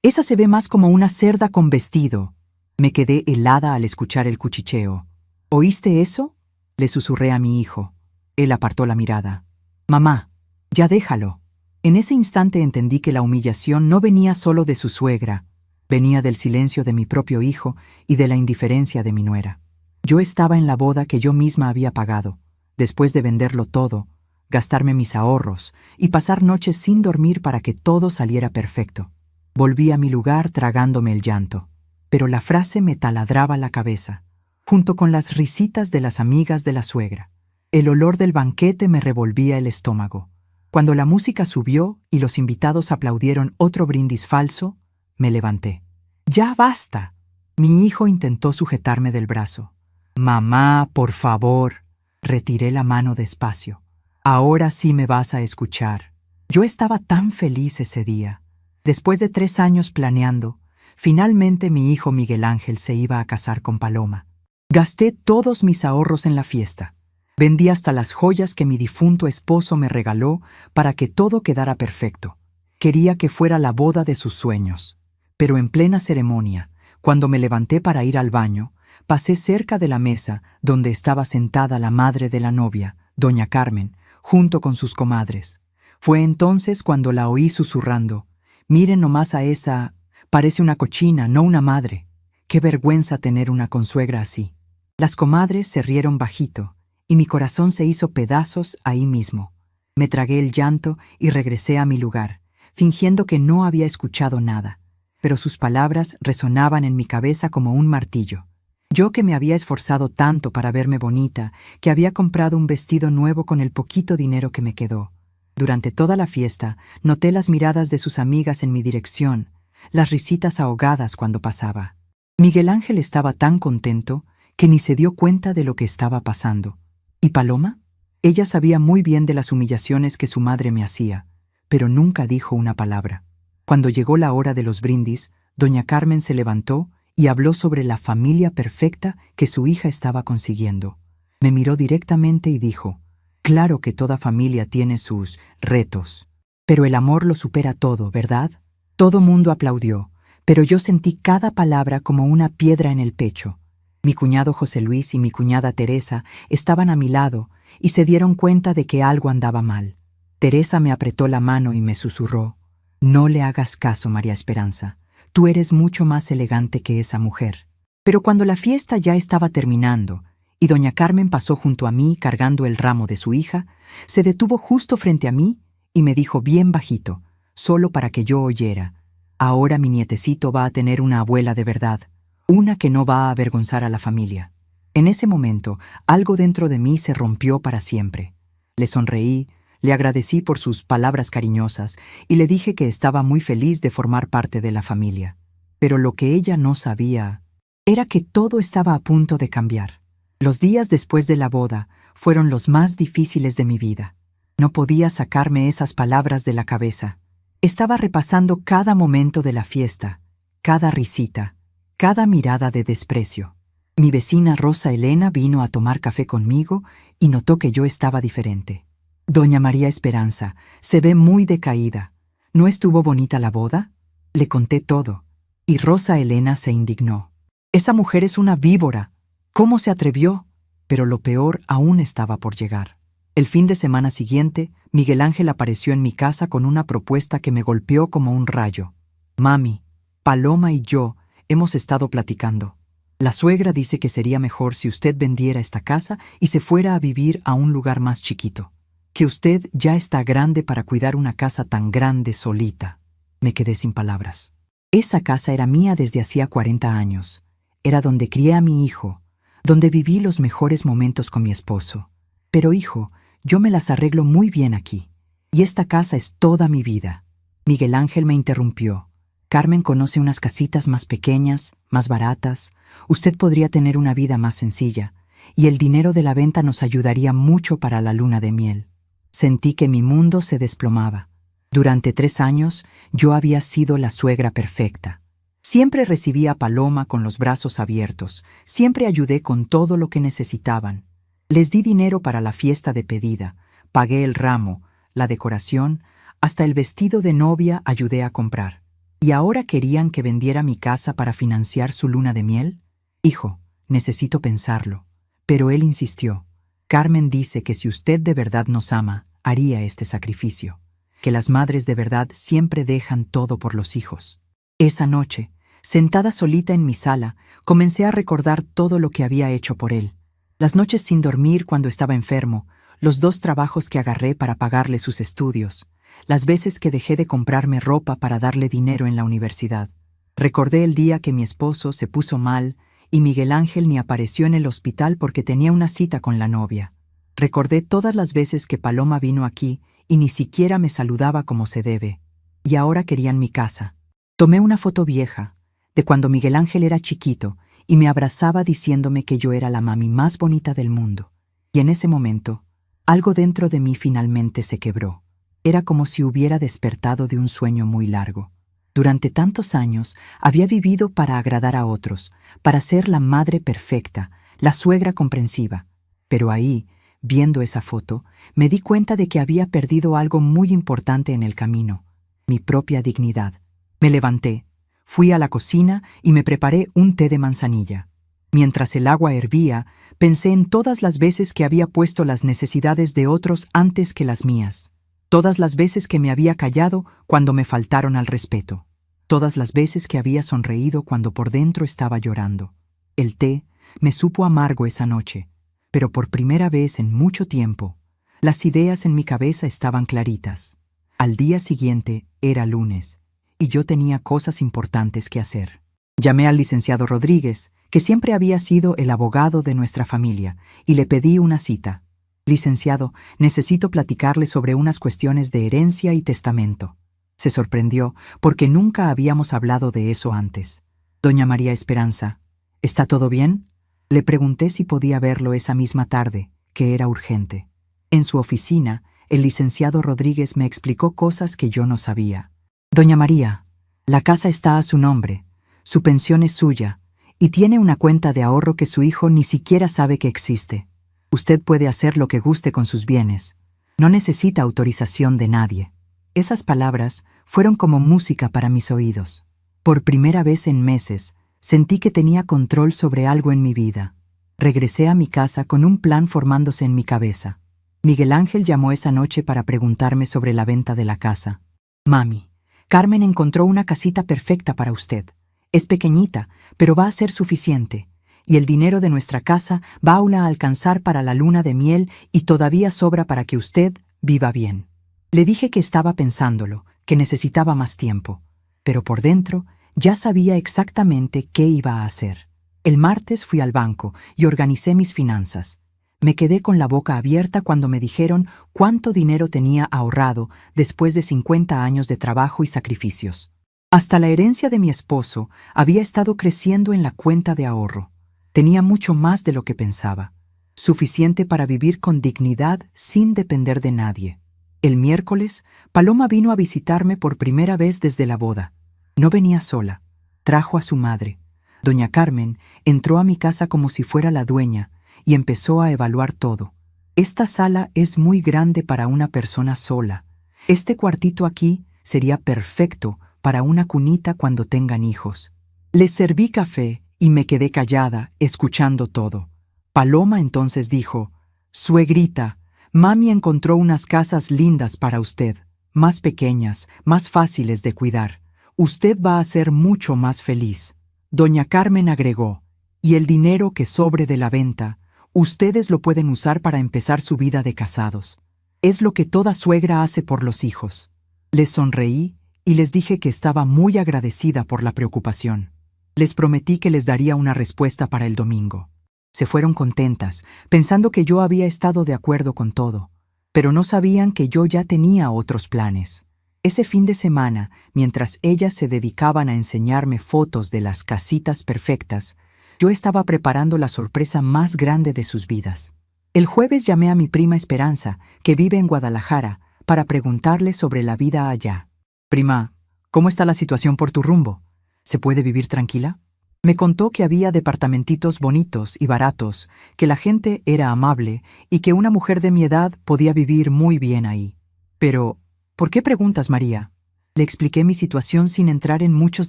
Esa se ve más como una cerda con vestido. Me quedé helada al escuchar el cuchicheo. ¿Oíste eso? Le susurré a mi hijo. Él apartó la mirada. Mamá, ya déjalo. En ese instante entendí que la humillación no venía solo de su suegra, venía del silencio de mi propio hijo y de la indiferencia de mi nuera. Yo estaba en la boda que yo misma había pagado, después de venderlo todo, gastarme mis ahorros y pasar noches sin dormir para que todo saliera perfecto. Volví a mi lugar tragándome el llanto, pero la frase me taladraba la cabeza, junto con las risitas de las amigas de la suegra. El olor del banquete me revolvía el estómago. Cuando la música subió y los invitados aplaudieron otro brindis falso, me levanté. ¡Ya basta! Mi hijo intentó sujetarme del brazo. Mamá, por favor. Retiré la mano despacio. Ahora sí me vas a escuchar. Yo estaba tan feliz ese día. Después de 3 años planeando, finalmente mi hijo Miguel Ángel se iba a casar con Paloma. Gasté todos mis ahorros en la fiesta. Vendí hasta las joyas que mi difunto esposo me regaló para que todo quedara perfecto. Quería que fuera la boda de sus sueños. Pero en plena ceremonia, cuando me levanté para ir al baño, pasé cerca de la mesa donde estaba sentada la madre de la novia, doña Carmen, junto con sus comadres. Fue entonces cuando la oí susurrando: «Miren nomás a esa, parece una cochina, no una madre. Qué vergüenza tener una consuegra así». Las comadres se rieron bajito, y mi corazón se hizo pedazos ahí mismo. Me tragué el llanto y regresé a mi lugar, fingiendo que no había escuchado nada, pero sus palabras resonaban en mi cabeza como un martillo. Yo que me había esforzado tanto para verme bonita, que había comprado un vestido nuevo con el poquito dinero que me quedó. Durante toda la fiesta, noté las miradas de sus amigas en mi dirección, las risitas ahogadas cuando pasaba. Miguel Ángel estaba tan contento que ni se dio cuenta de lo que estaba pasando. ¿Y Paloma? Ella sabía muy bien de las humillaciones que su madre me hacía, pero nunca dijo una palabra. Cuando llegó la hora de los brindis, doña Carmen se levantó y habló sobre la familia perfecta que su hija estaba consiguiendo. Me miró directamente y dijo: «Claro que toda familia tiene sus retos, pero el amor lo supera todo, ¿verdad?». Todo mundo aplaudió, pero yo sentí cada palabra como una piedra en el pecho. Mi cuñado José Luis y mi cuñada Teresa estaban a mi lado y se dieron cuenta de que algo andaba mal. Teresa me apretó la mano y me susurró: «No le hagas caso, María Esperanza. Tú eres mucho más elegante que esa mujer». Pero cuando la fiesta ya estaba terminando y doña Carmen pasó junto a mí cargando el ramo de su hija, se detuvo justo frente a mí y me dijo bien bajito, solo para que yo oyera: «Ahora mi nietecito va a tener una abuela de verdad, una que no va a avergonzar a la familia». En ese momento, algo dentro de mí se rompió para siempre. Le sonreí, le agradecí por sus palabras cariñosas y le dije que estaba muy feliz de formar parte de la familia. Pero lo que ella no sabía era que todo estaba a punto de cambiar. Los días después de la boda fueron los más difíciles de mi vida. No podía sacarme esas palabras de la cabeza. Estaba repasando cada momento de la fiesta, cada risita, cada mirada de desprecio. Mi vecina Rosa Elena vino a tomar café conmigo y notó que yo estaba diferente. «Doña María Esperanza, se ve muy decaída. ¿No estuvo bonita la boda?». Le conté todo, y Rosa Elena se indignó. «Esa mujer es una víbora. ¿Cómo se atrevió?». Pero lo peor aún estaba por llegar. El fin de semana siguiente, Miguel Ángel apareció en mi casa con una propuesta que me golpeó como un rayo. «Mami, Paloma y yo hemos estado platicando. La suegra dice que sería mejor si usted vendiera esta casa y se fuera a vivir a un lugar más chiquito. Que usted ya está grande para cuidar una casa tan grande solita». Me quedé sin palabras. Esa casa era mía desde hacía 40 años. Era donde crié a mi hijo, donde viví los mejores momentos con mi esposo. Pero hijo, yo me las arreglo muy bien aquí, y esta casa es toda mi vida. Miguel Ángel me interrumpió. «Carmen conoce unas casitas más pequeñas, más baratas. Usted podría tener una vida más sencilla, y el dinero de la venta nos ayudaría mucho para la luna de miel». Sentí que mi mundo se desplomaba. Durante 3 años yo había sido la suegra perfecta. Siempre recibía a Paloma con los brazos abiertos, siempre ayudé con todo lo que necesitaban. Les di dinero para la fiesta de pedida, pagué el ramo, la decoración, hasta el vestido de novia ayudé a comprar. ¿Y ahora querían que vendiera mi casa para financiar su luna de miel? Hijo, necesito pensarlo. Pero él insistió. Carmen dice que si usted de verdad nos ama, haría este sacrificio. Que las madres de verdad siempre dejan todo por los hijos. Esa noche, sentada solita en mi sala, comencé a recordar todo lo que había hecho por él. Las noches sin dormir cuando estaba enfermo, los 2 trabajos que agarré para pagarle sus estudios, las veces que dejé de comprarme ropa para darle dinero en la universidad. Recordé el día que mi esposo se puso mal y Miguel Ángel ni apareció en el hospital porque tenía una cita con la novia. Recordé todas las veces que Paloma vino aquí y ni siquiera me saludaba como se debe. Y ahora querían mi casa. Tomé una foto vieja, de cuando Miguel Ángel era chiquito, y me abrazaba diciéndome que yo era la mami más bonita del mundo. Y en ese momento, algo dentro de mí finalmente se quebró. Era como si hubiera despertado de un sueño muy largo. Durante tantos años había vivido para agradar a otros, para ser la madre perfecta, la suegra comprensiva. Pero ahí, viendo esa foto, me di cuenta de que había perdido algo muy importante en el camino: mi propia dignidad. Me levanté, fui a la cocina y me preparé un té de manzanilla. Mientras el agua hervía, pensé en todas las veces que había puesto las necesidades de otros antes que las mías. Todas las veces que me había callado cuando me faltaron al respeto. Todas las veces que había sonreído cuando por dentro estaba llorando. El té me supo amargo esa noche, pero por primera vez en mucho tiempo, las ideas en mi cabeza estaban claritas. Al día siguiente era lunes, y yo tenía cosas importantes que hacer. Llamé al licenciado Rodríguez, que siempre había sido el abogado de nuestra familia, y le pedí una cita. Licenciado, necesito platicarle sobre unas cuestiones de herencia y testamento. Se sorprendió porque nunca habíamos hablado de eso antes. Doña María Esperanza, ¿está todo bien? Le pregunté si podía verlo esa misma tarde, que era urgente. En su oficina, el licenciado Rodríguez me explicó cosas que yo no sabía. Doña María, la casa está a su nombre, su pensión es suya, y tiene una cuenta de ahorro que su hijo ni siquiera sabe que existe. Usted puede hacer lo que guste con sus bienes. No necesita autorización de nadie. Esas palabras fueron como música para mis oídos. Por primera vez en meses, sentí que tenía control sobre algo en mi vida. Regresé a mi casa con un plan formándose en mi cabeza. Miguel Ángel llamó esa noche para preguntarme sobre la venta de la casa. Mami, Carmen encontró una casita perfecta para usted. Es pequeñita, pero va a ser suficiente. Y el dinero de nuestra casa va a alcanzar para la luna de miel y todavía sobra para que usted viva bien. Le dije que estaba pensándolo, que necesitaba más tiempo, pero por dentro ya sabía exactamente qué iba a hacer. El martes fui al banco y organicé mis finanzas. Me quedé con la boca abierta cuando me dijeron cuánto dinero tenía ahorrado después de 50 años de trabajo y sacrificios. Hasta la herencia de mi esposo había estado creciendo en la cuenta de ahorro. Tenía mucho más de lo que pensaba, suficiente para vivir con dignidad sin depender de nadie. El miércoles, Paloma vino a visitarme por primera vez desde la boda. No venía sola, trajo a su madre. Doña Carmen entró a mi casa como si fuera la dueña y empezó a evaluar todo. Esta sala es muy grande para una persona sola. Este cuartito aquí sería perfecto para una cunita cuando tengan hijos. Les serví café y me quedé callada, escuchando todo. Paloma entonces dijo: «Suegrita, mami encontró unas casas lindas para usted, más pequeñas, más fáciles de cuidar. Usted va a ser mucho más feliz». Doña Carmen agregó: «Y el dinero que sobre de la venta, ustedes lo pueden usar para empezar su vida de casados. Es lo que toda suegra hace por los hijos». Les sonreí y les dije que estaba muy agradecida por la preocupación. Les prometí que les daría una respuesta para el domingo. Se fueron contentas, pensando que yo había estado de acuerdo con todo, pero no sabían que yo ya tenía otros planes. Ese fin de semana, mientras ellas se dedicaban a enseñarme fotos de las casitas perfectas, yo estaba preparando la sorpresa más grande de sus vidas. El jueves llamé a mi prima Esperanza, que vive en Guadalajara, para preguntarle sobre la vida allá. «Prima, ¿cómo está la situación por tu rumbo? ¿Se puede vivir tranquila?» Me contó que había departamentitos bonitos y baratos, que la gente era amable y que una mujer de mi edad podía vivir muy bien ahí. «Pero, ¿por qué preguntas, María? Le expliqué mi situación sin entrar en muchos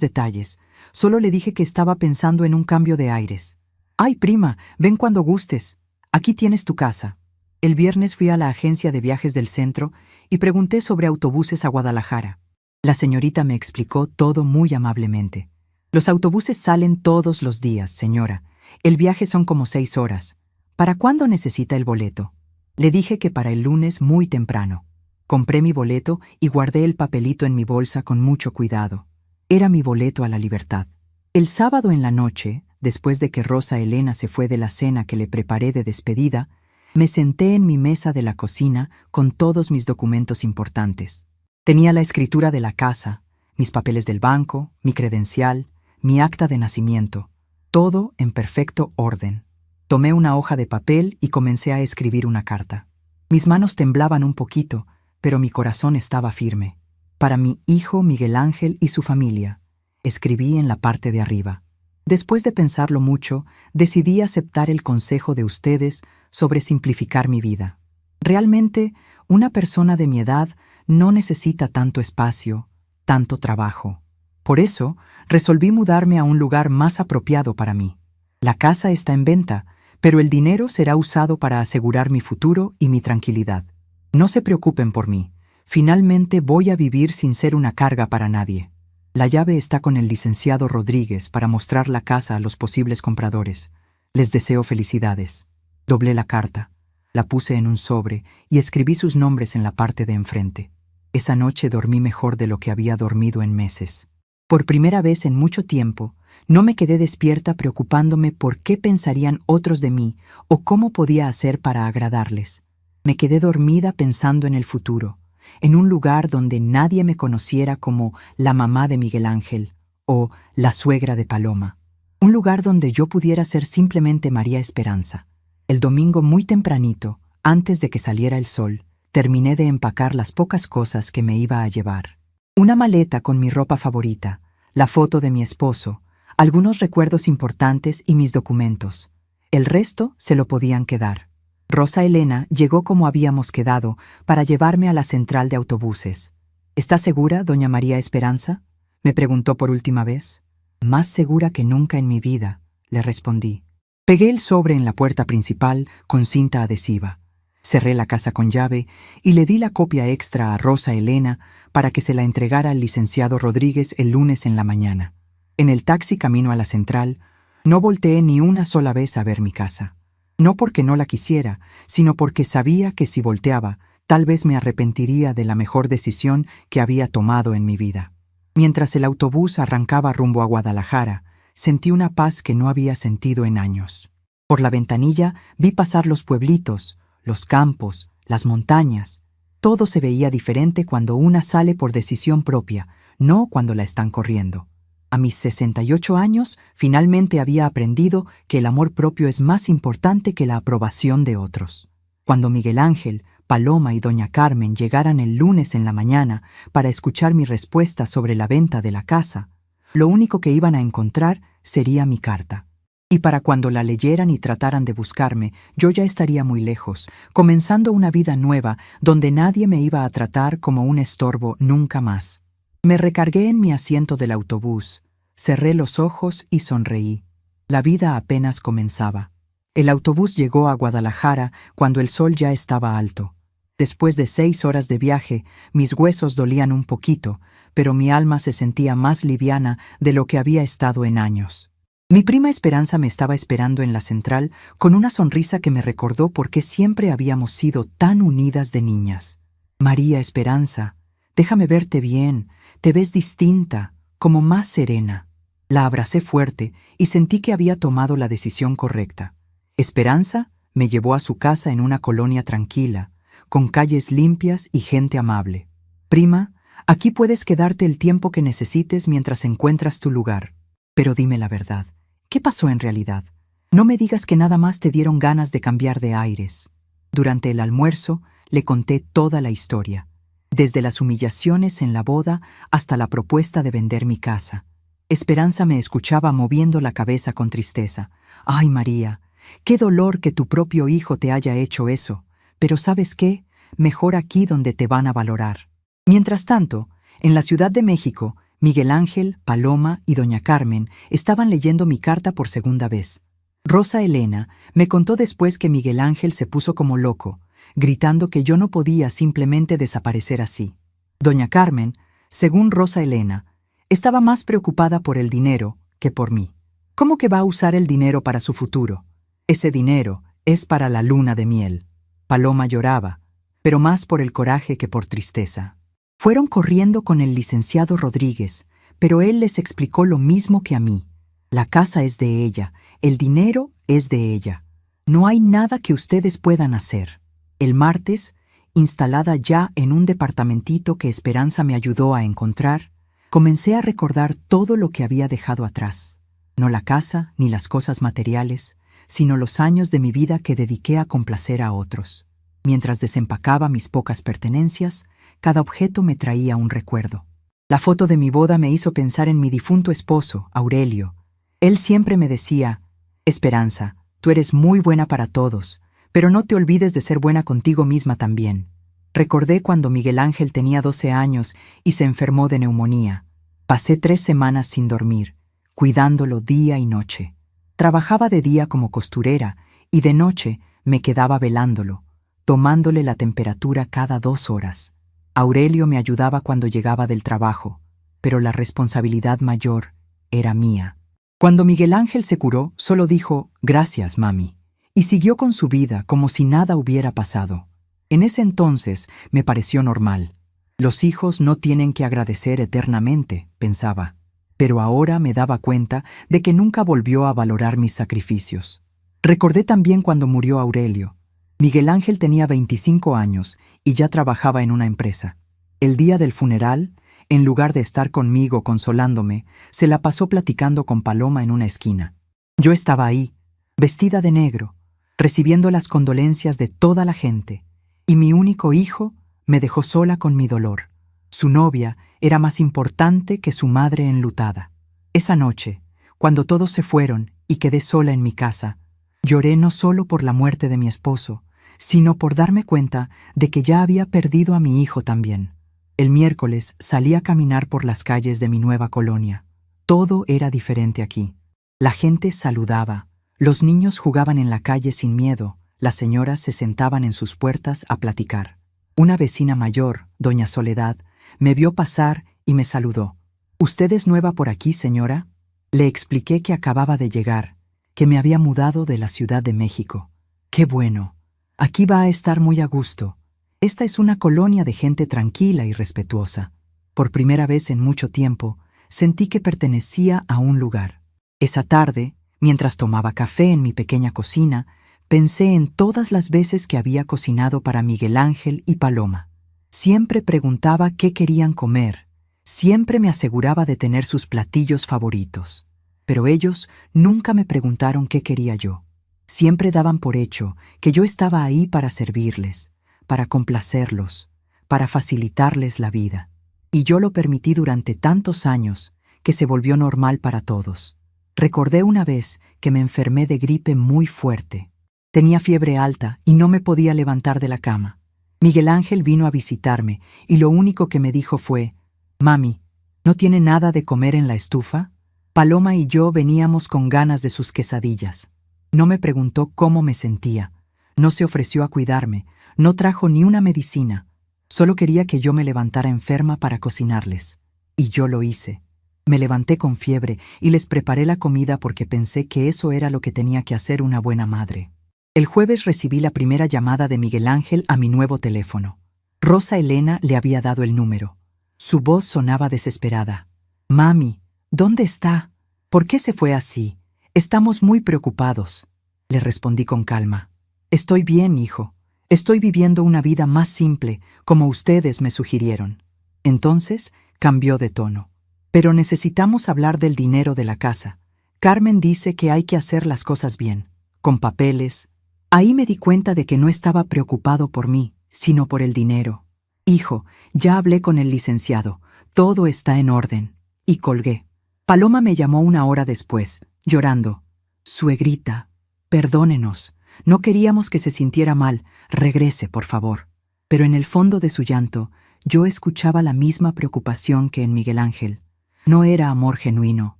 detalles. Solo le dije que estaba pensando en un cambio de aires. «Ay, prima, ven cuando gustes. Aquí tienes tu casa». El viernes fui a la agencia de viajes del centro y pregunté sobre autobuses a Guadalajara. La señorita me explicó todo muy amablemente. «Los autobuses salen todos los días, señora. El viaje son como 6 horas. ¿Para cuándo necesita el boleto?» Le dije que para el lunes muy temprano. Compré mi boleto y guardé el papelito en mi bolsa con mucho cuidado. Era mi boleto a la libertad. El sábado en la noche, después de que Rosa Elena se fue de la cena que le preparé de despedida, me senté en mi mesa de la cocina con todos mis documentos importantes. Tenía la escritura de la casa, mis papeles del banco, mi credencial, mi acta de nacimiento, todo en perfecto orden. Tomé una hoja de papel y comencé a escribir una carta. Mis manos temblaban un poquito, pero mi corazón estaba firme. Para mi hijo Miguel Ángel y su familia, escribí en la parte de arriba. Después de pensarlo mucho, decidí aceptar el consejo de ustedes sobre simplificar mi vida. Realmente, una persona de mi edad no necesita tanto espacio, tanto trabajo. Por eso, resolví mudarme a un lugar más apropiado para mí. La casa está en venta, pero el dinero será usado para asegurar mi futuro y mi tranquilidad. No se preocupen por mí. Finalmente voy a vivir sin ser una carga para nadie. La llave está con el licenciado Rodríguez para mostrar la casa a los posibles compradores. Les deseo felicidades. Doblé la carta, la puse en un sobre y escribí sus nombres en la parte de enfrente. Esa noche dormí mejor de lo que había dormido en meses. Por primera vez en mucho tiempo, no me quedé despierta preocupándome por qué pensarían otros de mí o cómo podía hacer para agradarles. Me quedé dormida pensando en el futuro, en un lugar donde nadie me conociera como la mamá de Miguel Ángel o la suegra de Paloma. Un lugar donde yo pudiera ser simplemente María Esperanza. El domingo muy tempranito, antes de que saliera el sol, terminé de empacar las pocas cosas que me iba a llevar. Una maleta con mi ropa favorita, la foto de mi esposo, algunos recuerdos importantes y mis documentos. El resto se lo podían quedar. Rosa Elena llegó como habíamos quedado para llevarme a la central de autobuses. «¿Está segura, doña María Esperanza?», me preguntó por última vez. «Más segura que nunca en mi vida», le respondí. Pegué el sobre en la puerta principal con cinta adhesiva. Cerré la casa con llave y le di la copia extra a Rosa Elena para que se la entregara al licenciado Rodríguez el lunes en la mañana. En el taxi camino a la central, no volteé ni una sola vez a ver mi casa. No porque no la quisiera, sino porque sabía que si volteaba, tal vez me arrepentiría de la mejor decisión que había tomado en mi vida. Mientras el autobús arrancaba rumbo a Guadalajara, sentí una paz que no había sentido en años. Por la ventanilla vi pasar los pueblitos, los campos, las montañas. Todo se veía diferente cuando una sale por decisión propia, no cuando la están corriendo. A mis 68 años, finalmente había aprendido que el amor propio es más importante que la aprobación de otros. Cuando Miguel Ángel, Paloma y doña Carmen llegaran el lunes en la mañana para escuchar mi respuesta sobre la venta de la casa, lo único que iban a encontrar sería mi carta. Y para cuando la leyeran y trataran de buscarme, yo ya estaría muy lejos, comenzando una vida nueva donde nadie me iba a tratar como un estorbo nunca más. Me recargué en mi asiento del autobús, cerré los ojos y sonreí. La vida apenas comenzaba. El autobús llegó a Guadalajara cuando el sol ya estaba alto. Después de 6 horas de viaje, mis huesos dolían un poquito, pero mi alma se sentía más liviana de lo que había estado en años. Mi prima Esperanza me estaba esperando en la central con una sonrisa que me recordó por qué siempre habíamos sido tan unidas de niñas. «María Esperanza, déjame verte bien, te ves distinta, como más serena». La abracé fuerte y sentí que había tomado la decisión correcta. Esperanza me llevó a su casa en una colonia tranquila, con calles limpias y gente amable. «Prima, aquí puedes quedarte el tiempo que necesites mientras encuentras tu lugar. Pero dime la verdad, ¿qué pasó en realidad? No me digas que nada más te dieron ganas de cambiar de aires». Durante el almuerzo le conté toda la historia, desde las humillaciones en la boda hasta la propuesta de vender mi casa. Esperanza me escuchaba moviendo la cabeza con tristeza. «Ay, María, qué dolor que tu propio hijo te haya hecho eso, pero ¿sabes qué? Mejor aquí donde te van a valorar». Mientras tanto, En la Ciudad de México, Miguel Ángel, Paloma y doña Carmen estaban leyendo mi carta por segunda vez. Rosa Elena me contó después que Miguel Ángel se puso como loco, gritando que yo no podía simplemente desaparecer así. Doña Carmen, según Rosa Elena, estaba más preocupada por el dinero que por mí. ¿Cómo que va a usar el dinero para su futuro? Ese dinero es para la luna de miel. Paloma lloraba, pero más por el coraje que por tristeza. Fueron corriendo con el licenciado Rodríguez, pero él les explicó lo mismo que a mí. La casa es de ella, el dinero es de ella. No hay nada que ustedes puedan hacer. El martes, instalada ya en un departamentito que Esperanza me ayudó a encontrar, comencé a recordar todo lo que había dejado atrás. No la casa ni las cosas materiales, sino los años de mi vida que dediqué a complacer a otros. Mientras desempacaba mis pocas pertenencias, cada objeto me traía un recuerdo. La foto de mi boda me hizo pensar en mi difunto esposo, Aurelio. Él siempre me decía: Esperanza, tú eres muy buena para todos, pero no te olvides de ser buena contigo misma también. Recordé cuando Miguel Ángel tenía 12 años y se enfermó de neumonía. Pasé 3 semanas sin dormir, cuidándolo día y noche. Trabajaba de día como costurera y de noche me quedaba velándolo, tomándole la temperatura cada 2 horas. Aurelio me ayudaba cuando llegaba del trabajo, pero la responsabilidad mayor era mía. Cuando Miguel Ángel se curó, solo dijo: «Gracias, mami», y siguió con su vida como si nada hubiera pasado. En ese entonces me pareció normal. Los hijos no tienen que agradecer eternamente, pensaba. Pero ahora me daba cuenta de que nunca volvió a valorar mis sacrificios. Recordé también cuando murió Aurelio. Miguel Ángel tenía 25 años y ya trabajaba en una empresa. El día del funeral, en lugar de estar conmigo consolándome, se la pasó platicando con Paloma en una esquina. Yo estaba ahí, vestida de negro, recibiendo las condolencias de toda la gente, y mi único hijo me dejó sola con mi dolor. Su novia era más importante que su madre enlutada. Esa noche, cuando todos se fueron y quedé sola en mi casa, lloré no solo por la muerte de mi esposo, sino por darme cuenta de que ya había perdido a mi hijo también. El miércoles salí a caminar por las calles de mi nueva colonia. Todo era diferente aquí. La gente saludaba, los niños jugaban en la calle sin miedo, las señoras se sentaban en sus puertas a platicar. Una vecina mayor, doña Soledad, me vio pasar y me saludó. «¿Usted es nueva por aquí, señora?» Le expliqué que acababa de llegar, que me había mudado de la Ciudad de México. «Qué bueno. Aquí va a estar muy a gusto. Esta es una colonia de gente tranquila y respetuosa». Por primera vez en mucho tiempo, sentí que pertenecía a un lugar. Esa tarde, mientras tomaba café en mi pequeña cocina, pensé en todas las veces que había cocinado para Miguel Ángel y Paloma. Siempre preguntaba qué querían comer, siempre me aseguraba de tener sus platillos favoritos. Pero ellos nunca me preguntaron qué quería yo. Siempre daban por hecho que yo estaba ahí para servirles, para complacerlos, para facilitarles la vida. Y yo lo permití durante tantos años que se volvió normal para todos. Recordé una vez que me enfermé de gripe muy fuerte. Tenía fiebre alta y no me podía levantar de la cama. Miguel Ángel vino a visitarme y lo único que me dijo fue: «Mami, ¿no tiene nada de comer en la estufa?» Paloma y yo veníamos con ganas de sus quesadillas. No me preguntó cómo me sentía, no se ofreció a cuidarme, no trajo ni una medicina. Solo quería que yo me levantara enferma para cocinarles. Y yo lo hice. Me levanté con fiebre y les preparé la comida porque pensé que eso era lo que tenía que hacer una buena madre. El jueves recibí la primera llamada de Miguel Ángel a mi nuevo teléfono. Rosa Elena le había dado el número. Su voz sonaba desesperada. «Mami, ¿dónde está? ¿Por qué se fue así? Estamos muy preocupados». Le respondí con calma. «Estoy bien, hijo. Estoy viviendo una vida más simple, como ustedes me sugirieron». Entonces cambió de tono. «Pero necesitamos hablar del dinero de la casa. Carmen dice que hay que hacer las cosas bien, con papeles». Ahí me di cuenta de que no estaba preocupado por mí, sino por el dinero. «Hijo, ya hablé con el licenciado. Todo está en orden». Y colgué. Paloma me llamó 1 hora después, llorando. «Suegrita, perdónenos. No queríamos que se sintiera mal. Regrese, por favor». Pero en el fondo de su llanto, yo escuchaba la misma preocupación que en Miguel Ángel. No era amor genuino,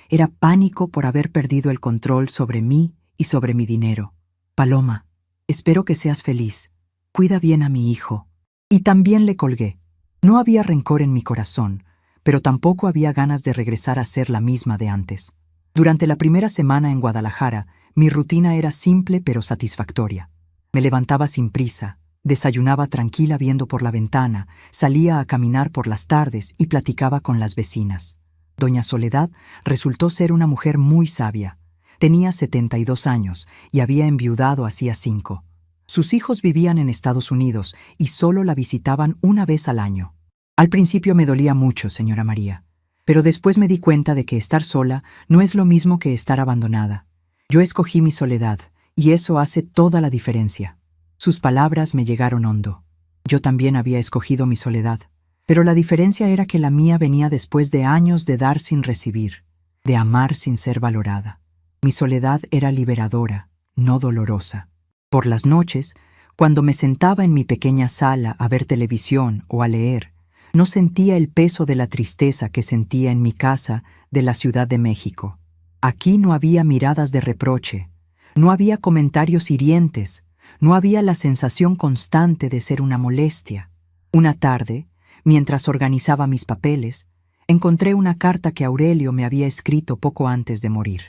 era pánico por haber perdido el control sobre mí y sobre mi dinero. Paloma, espero que seas feliz. Cuida bien a mi hijo. Y también le colgué. No había rencor en mi corazón, pero tampoco había ganas de regresar a ser la misma de antes. Durante la primera semana en Guadalajara, mi rutina era simple pero satisfactoria. Me levantaba sin prisa, desayunaba tranquila viendo por la ventana, salía a caminar por las tardes y platicaba con las vecinas. Doña Soledad resultó ser una mujer muy sabia. Tenía 72 años y había enviudado hacía 5. Sus hijos vivían en Estados Unidos y solo la visitaban una vez al año. Al principio me dolía mucho, señora María, pero después me di cuenta de que estar sola no es lo mismo que estar abandonada. Yo escogí mi soledad, y eso hace toda la diferencia. Sus palabras me llegaron hondo. Yo también había escogido mi soledad, pero la diferencia era que la mía venía después de años de dar sin recibir, de amar sin ser valorada. Mi soledad era liberadora, no dolorosa. Por las noches, cuando me sentaba en mi pequeña sala a ver televisión o a leer, no sentía el peso de la tristeza que sentía en mi casa de la Ciudad de México. Aquí no había miradas de reproche, no había comentarios hirientes, no había la sensación constante de ser una molestia. Una tarde, mientras organizaba mis papeles, encontré una carta que Aurelio me había escrito poco antes de morir.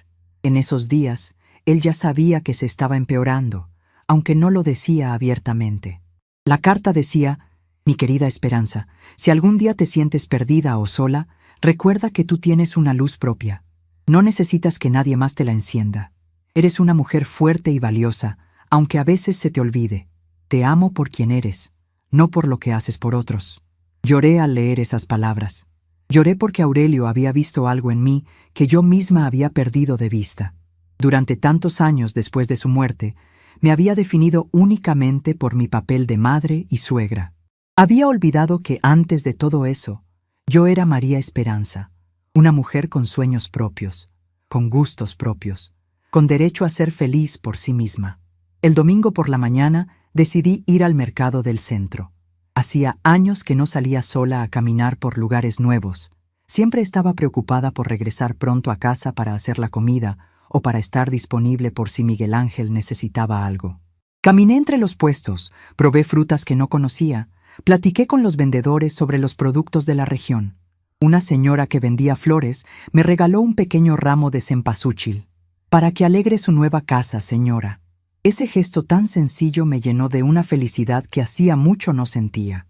En esos días, él ya sabía que se estaba empeorando, aunque no lo decía abiertamente. La carta decía: «Mi querida Esperanza, si algún día te sientes perdida o sola, recuerda que tú tienes una luz propia. No necesitas que nadie más te la encienda. Eres una mujer fuerte y valiosa, aunque a veces se te olvide. Te amo por quien eres, no por lo que haces por otros». Lloré al leer esas palabras. Lloré porque Aurelio había visto algo en mí que yo misma había perdido de vista. Durante tantos años después de su muerte, me había definido únicamente por mi papel de madre y suegra. Había olvidado que antes de todo eso, yo era María Esperanza, una mujer con sueños propios, con gustos propios, con derecho a ser feliz por sí misma. El domingo por la mañana decidí ir al mercado del centro. Hacía años que no salía sola a caminar por lugares nuevos. Siempre estaba preocupada por regresar pronto a casa para hacer la comida o para estar disponible por si Miguel Ángel necesitaba algo. Caminé entre los puestos, probé frutas que no conocía, platiqué con los vendedores sobre los productos de la región. Una señora que vendía flores me regaló un pequeño ramo de cempasúchil. «Para que alegre su nueva casa, señora». Ese gesto tan sencillo me llenó de una felicidad que hacía mucho no sentía.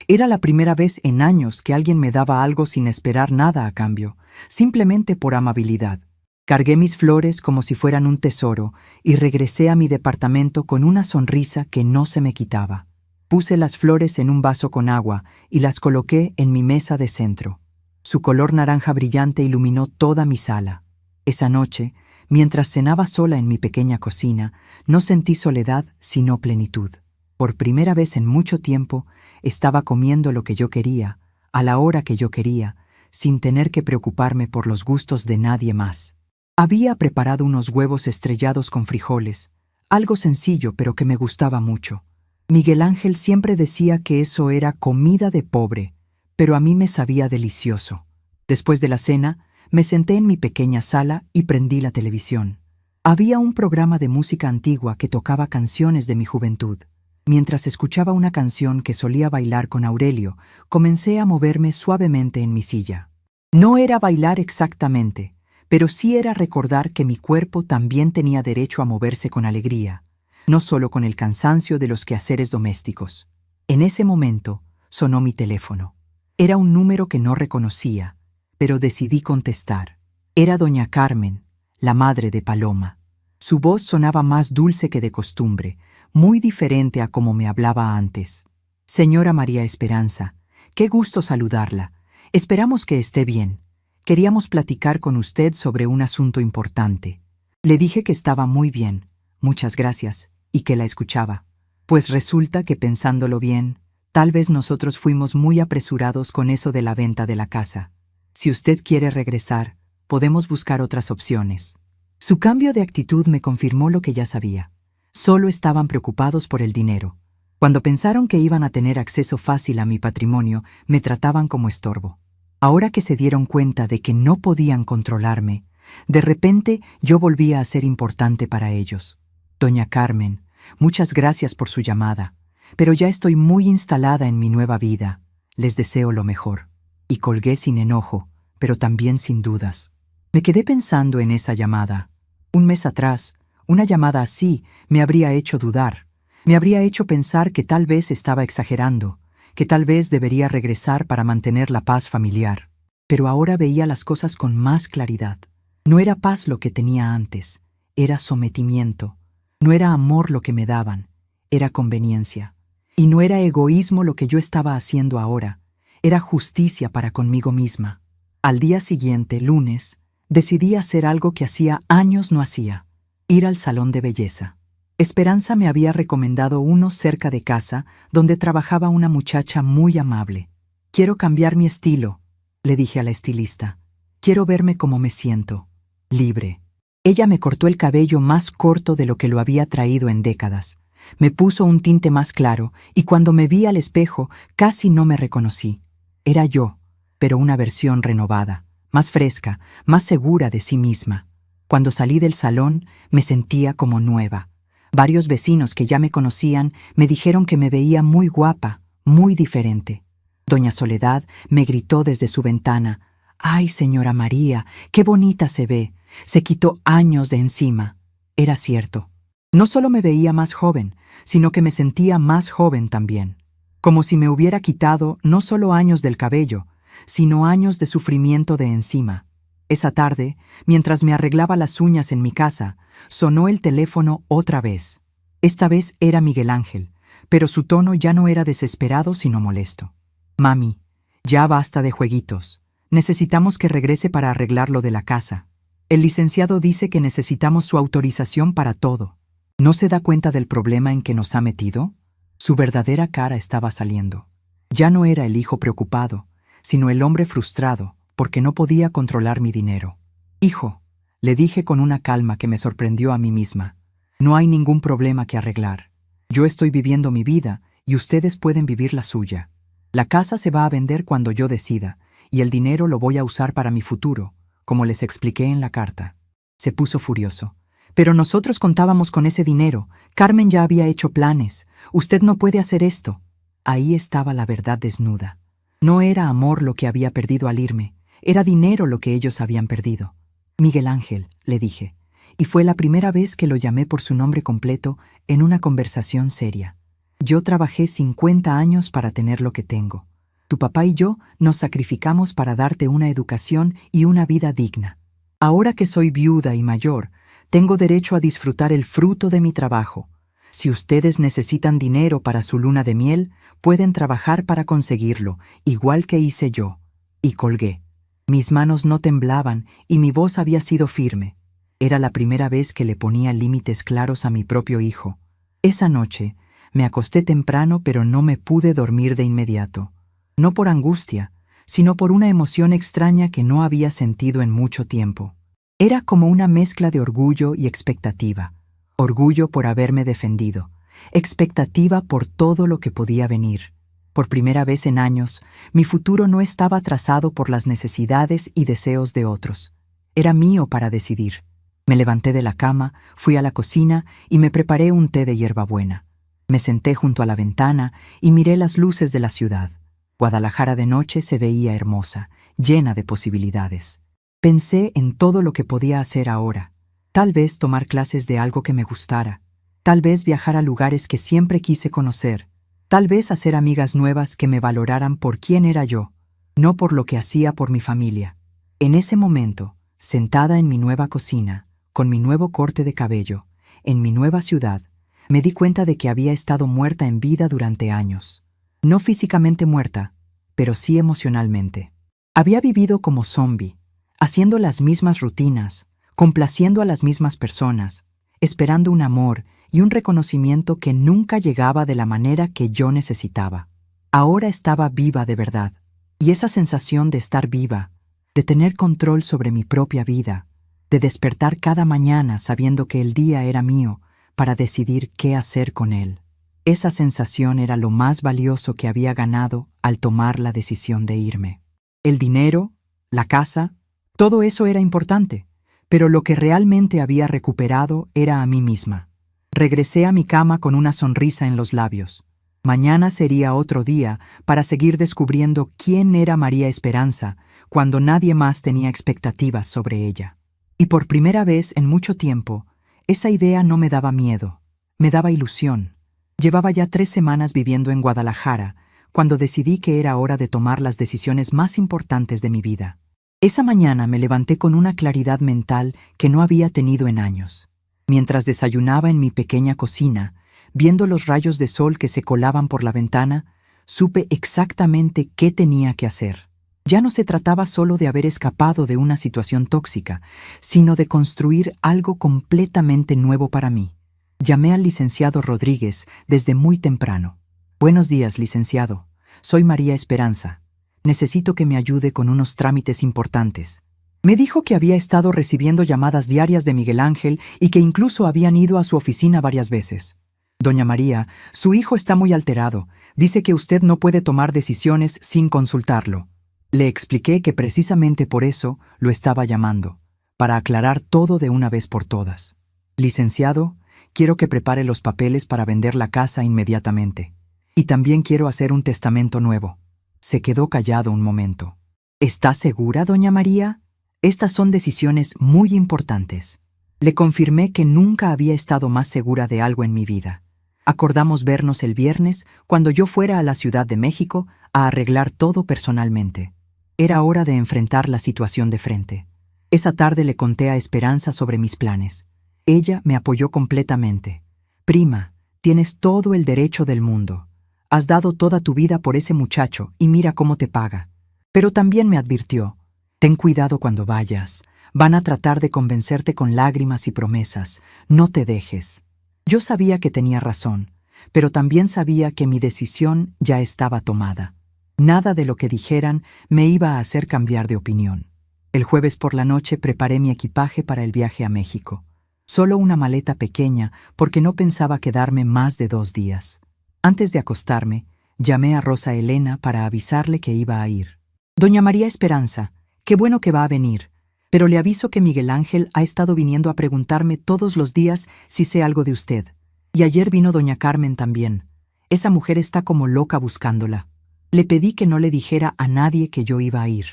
Era la primera vez en años que alguien me daba algo sin esperar nada a cambio, simplemente por amabilidad. Cargué mis flores como si fueran un tesoro y regresé a mi departamento con una sonrisa que no se me quitaba. Puse las flores en un vaso con agua y las coloqué en mi mesa de centro. Su color naranja brillante iluminó toda mi sala. Esa noche, mientras cenaba sola en mi pequeña cocina, no sentí soledad sino plenitud. Por primera vez en mucho tiempo, estaba comiendo lo que yo quería, a la hora que yo quería, sin tener que preocuparme por los gustos de nadie más. Había preparado unos huevos estrellados con frijoles, algo sencillo pero que me gustaba mucho. Miguel Ángel siempre decía que eso era comida de pobre, pero a mí me sabía delicioso. Después de la cena, me senté en mi pequeña sala y prendí la televisión. Había un programa de música antigua que tocaba canciones de mi juventud. Mientras escuchaba una canción que solía bailar con Aurelio, comencé a moverme suavemente en mi silla. No era bailar exactamente, pero sí era recordar que mi cuerpo también tenía derecho a moverse con alegría, no solo con el cansancio de los quehaceres domésticos. En ese momento sonó mi teléfono. Era un número que no reconocía, pero decidí contestar. Era doña Carmen, la madre de Paloma. Su voz sonaba más dulce que de costumbre, muy diferente a como me hablaba antes. «Señora María Esperanza, qué gusto saludarla. Esperamos que esté bien. Queríamos platicar con usted sobre un asunto importante». Le dije que estaba muy bien, muchas gracias, y que la escuchaba. Pues resulta que, pensándolo bien, tal vez nosotros fuimos muy apresurados con eso de la venta de la casa. Si usted quiere regresar, podemos buscar otras opciones. Su cambio de actitud me confirmó lo que ya sabía. Solo estaban preocupados por el dinero. Cuando pensaron que iban a tener acceso fácil a mi patrimonio, me trataban como estorbo. Ahora que se dieron cuenta de que no podían controlarme, de repente yo volvía a ser importante para ellos. Doña Carmen, muchas gracias por su llamada, pero ya estoy muy instalada en mi nueva vida. Les deseo lo mejor. Y colgué sin enojo, pero también sin dudas. Me quedé pensando en esa llamada. Un mes atrás, una llamada así me habría hecho dudar. Me habría hecho pensar que tal vez estaba exagerando, que tal vez debería regresar para mantener la paz familiar. Pero ahora veía las cosas con más claridad. No era paz lo que tenía antes, era sometimiento. No era amor lo que me daban, era conveniencia. Y no era egoísmo lo que yo estaba haciendo ahora, era justicia para conmigo misma. Al día siguiente, lunes, decidí hacer algo que hacía años no hacía: ir al salón de belleza. Esperanza me había recomendado uno cerca de casa, donde trabajaba una muchacha muy amable. Quiero cambiar mi estilo, le dije a la estilista. Quiero verme como me siento, libre. Ella me cortó el cabello más corto de lo que lo había traído en décadas. Me puso un tinte más claro y cuando me vi al espejo casi no me reconocí. Era yo, pero una versión renovada, más fresca, más segura de sí misma. Cuando salí del salón me sentía como nueva. Varios vecinos que ya me conocían me dijeron que me veía muy guapa, muy diferente. Doña Soledad me gritó desde su ventana: «¡Ay, señora María, qué bonita se ve! Se quitó años de encima». Era cierto. No solo me veía más joven, sino que me sentía más joven también. Como si me hubiera quitado no solo años del cabello, sino años de sufrimiento de encima. Esa tarde, mientras me arreglaba las uñas en mi casa, sonó el teléfono otra vez. Esta vez era Miguel Ángel, pero su tono ya no era desesperado sino molesto. «Mami, ya basta de jueguitos. Necesitamos que regrese para arreglar lo de la casa. El licenciado dice que necesitamos su autorización para todo. ¿No se da cuenta del problema en que nos ha metido?» Su verdadera cara estaba saliendo. Ya no era el hijo preocupado, sino el hombre frustrado, porque no podía controlar mi dinero. «Hijo», le dije con una calma que me sorprendió a mí misma, «no hay ningún problema que arreglar. Yo estoy viviendo mi vida y ustedes pueden vivir la suya. La casa se va a vender cuando yo decida, y el dinero lo voy a usar para mi futuro, como les expliqué en la carta». Se puso furioso. «Pero nosotros contábamos con ese dinero. Carmen ya había hecho planes. Usted no puede hacer esto». Ahí estaba la verdad desnuda. No era amor lo que había perdido al irme, era dinero lo que ellos habían perdido. «Miguel Ángel», le dije, y fue la primera vez que lo llamé por su nombre completo en una conversación seria. «Yo trabajé 50 años para tener lo que tengo. Tu papá y yo nos sacrificamos para darte una educación y una vida digna. Ahora que soy viuda y mayor, tengo derecho a disfrutar el fruto de mi trabajo. Si ustedes necesitan dinero para su luna de miel, pueden trabajar para conseguirlo, igual que hice yo». Y colgué. Mis manos no temblaban y mi voz había sido firme. Era la primera vez que le ponía límites claros a mi propio hijo. Esa noche me acosté temprano, pero no me pude dormir de inmediato. No por angustia, sino por una emoción extraña que no había sentido en mucho tiempo. Era como una mezcla de orgullo y expectativa. Orgullo por haberme defendido, expectativa por todo lo que podía venir. Por primera vez en años, mi futuro no estaba trazado por las necesidades y deseos de otros. Era mío para decidir. Me levanté de la cama, fui a la cocina y me preparé un té de hierbabuena. Me senté junto a la ventana y miré las luces de la ciudad. Guadalajara de noche se veía hermosa, llena de posibilidades. Pensé en todo lo que podía hacer ahora. Tal vez tomar clases de algo que me gustara. Tal vez viajar a lugares que siempre quise conocer. Tal vez hacer amigas nuevas que me valoraran por quién era yo, no por lo que hacía por mi familia. En ese momento, sentada en mi nueva cocina, con mi nuevo corte de cabello, en mi nueva ciudad, me di cuenta de que había estado muerta en vida durante años. No físicamente muerta, pero sí emocionalmente. Había vivido como zombi, haciendo las mismas rutinas, complaciendo a las mismas personas, esperando un amor y un reconocimiento que nunca llegaba de la manera que yo necesitaba. Ahora estaba viva de verdad, y esa sensación de estar viva, de tener control sobre mi propia vida, de despertar cada mañana sabiendo que el día era mío para decidir qué hacer con él. Esa sensación era lo más valioso que había ganado al tomar la decisión de irme. El dinero, la casa, todo eso era importante, pero lo que realmente había recuperado era a mí misma. Regresé a mi cama con una sonrisa en los labios. Mañana sería otro día para seguir descubriendo quién era María Esperanza cuando nadie más tenía expectativas sobre ella. Y por primera vez en mucho tiempo, esa idea no me daba miedo, me daba ilusión. Llevaba ya 3 semanas viviendo en Guadalajara, cuando decidí que era hora de tomar las decisiones más importantes de mi vida. Esa mañana me levanté con una claridad mental que no había tenido en años. Mientras desayunaba en mi pequeña cocina, viendo los rayos de sol que se colaban por la ventana, supe exactamente qué tenía que hacer. Ya no se trataba solo de haber escapado de una situación tóxica, sino de construir algo completamente nuevo para mí. Llamé al licenciado Rodríguez desde muy temprano. Buenos días, licenciado. Soy María Esperanza. Necesito que me ayude con unos trámites importantes. Me dijo que había estado recibiendo llamadas diarias de Miguel Ángel y que incluso habían ido a su oficina varias veces. Doña María, su hijo está muy alterado. Dice que usted no puede tomar decisiones sin consultarlo. Le expliqué que precisamente por eso lo estaba llamando, para aclarar todo de una vez por todas. Licenciado, quiero que prepare los papeles para vender la casa inmediatamente. Y también quiero hacer un testamento nuevo. Se quedó callado un momento. ¿Está segura, doña María? Estas son decisiones muy importantes. Le confirmé que nunca había estado más segura de algo en mi vida. Acordamos vernos el viernes cuando yo fuera a la Ciudad de México a arreglar todo personalmente. Era hora de enfrentar la situación de frente. Esa tarde le conté a Esperanza sobre mis planes. Ella me apoyó completamente. Prima, tienes todo el derecho del mundo. Has dado toda tu vida por ese muchacho y mira cómo te paga. Pero también me advirtió, ten cuidado cuando vayas. Van a tratar de convencerte con lágrimas y promesas. No te dejes. Yo sabía que tenía razón, pero también sabía que mi decisión ya estaba tomada. Nada de lo que dijeran me iba a hacer cambiar de opinión. El jueves por la noche preparé mi equipaje para el viaje a México. Solo una maleta pequeña porque no pensaba quedarme más de 2 días. Antes de acostarme, llamé a Rosa Elena para avisarle que iba a ir. Doña María Esperanza, qué bueno que va a venir, pero le aviso que Miguel Ángel ha estado viniendo a preguntarme todos los días si sé algo de usted. Y ayer vino doña Carmen también. Esa mujer está como loca buscándola. Le pedí que no le dijera a nadie que yo iba a ir.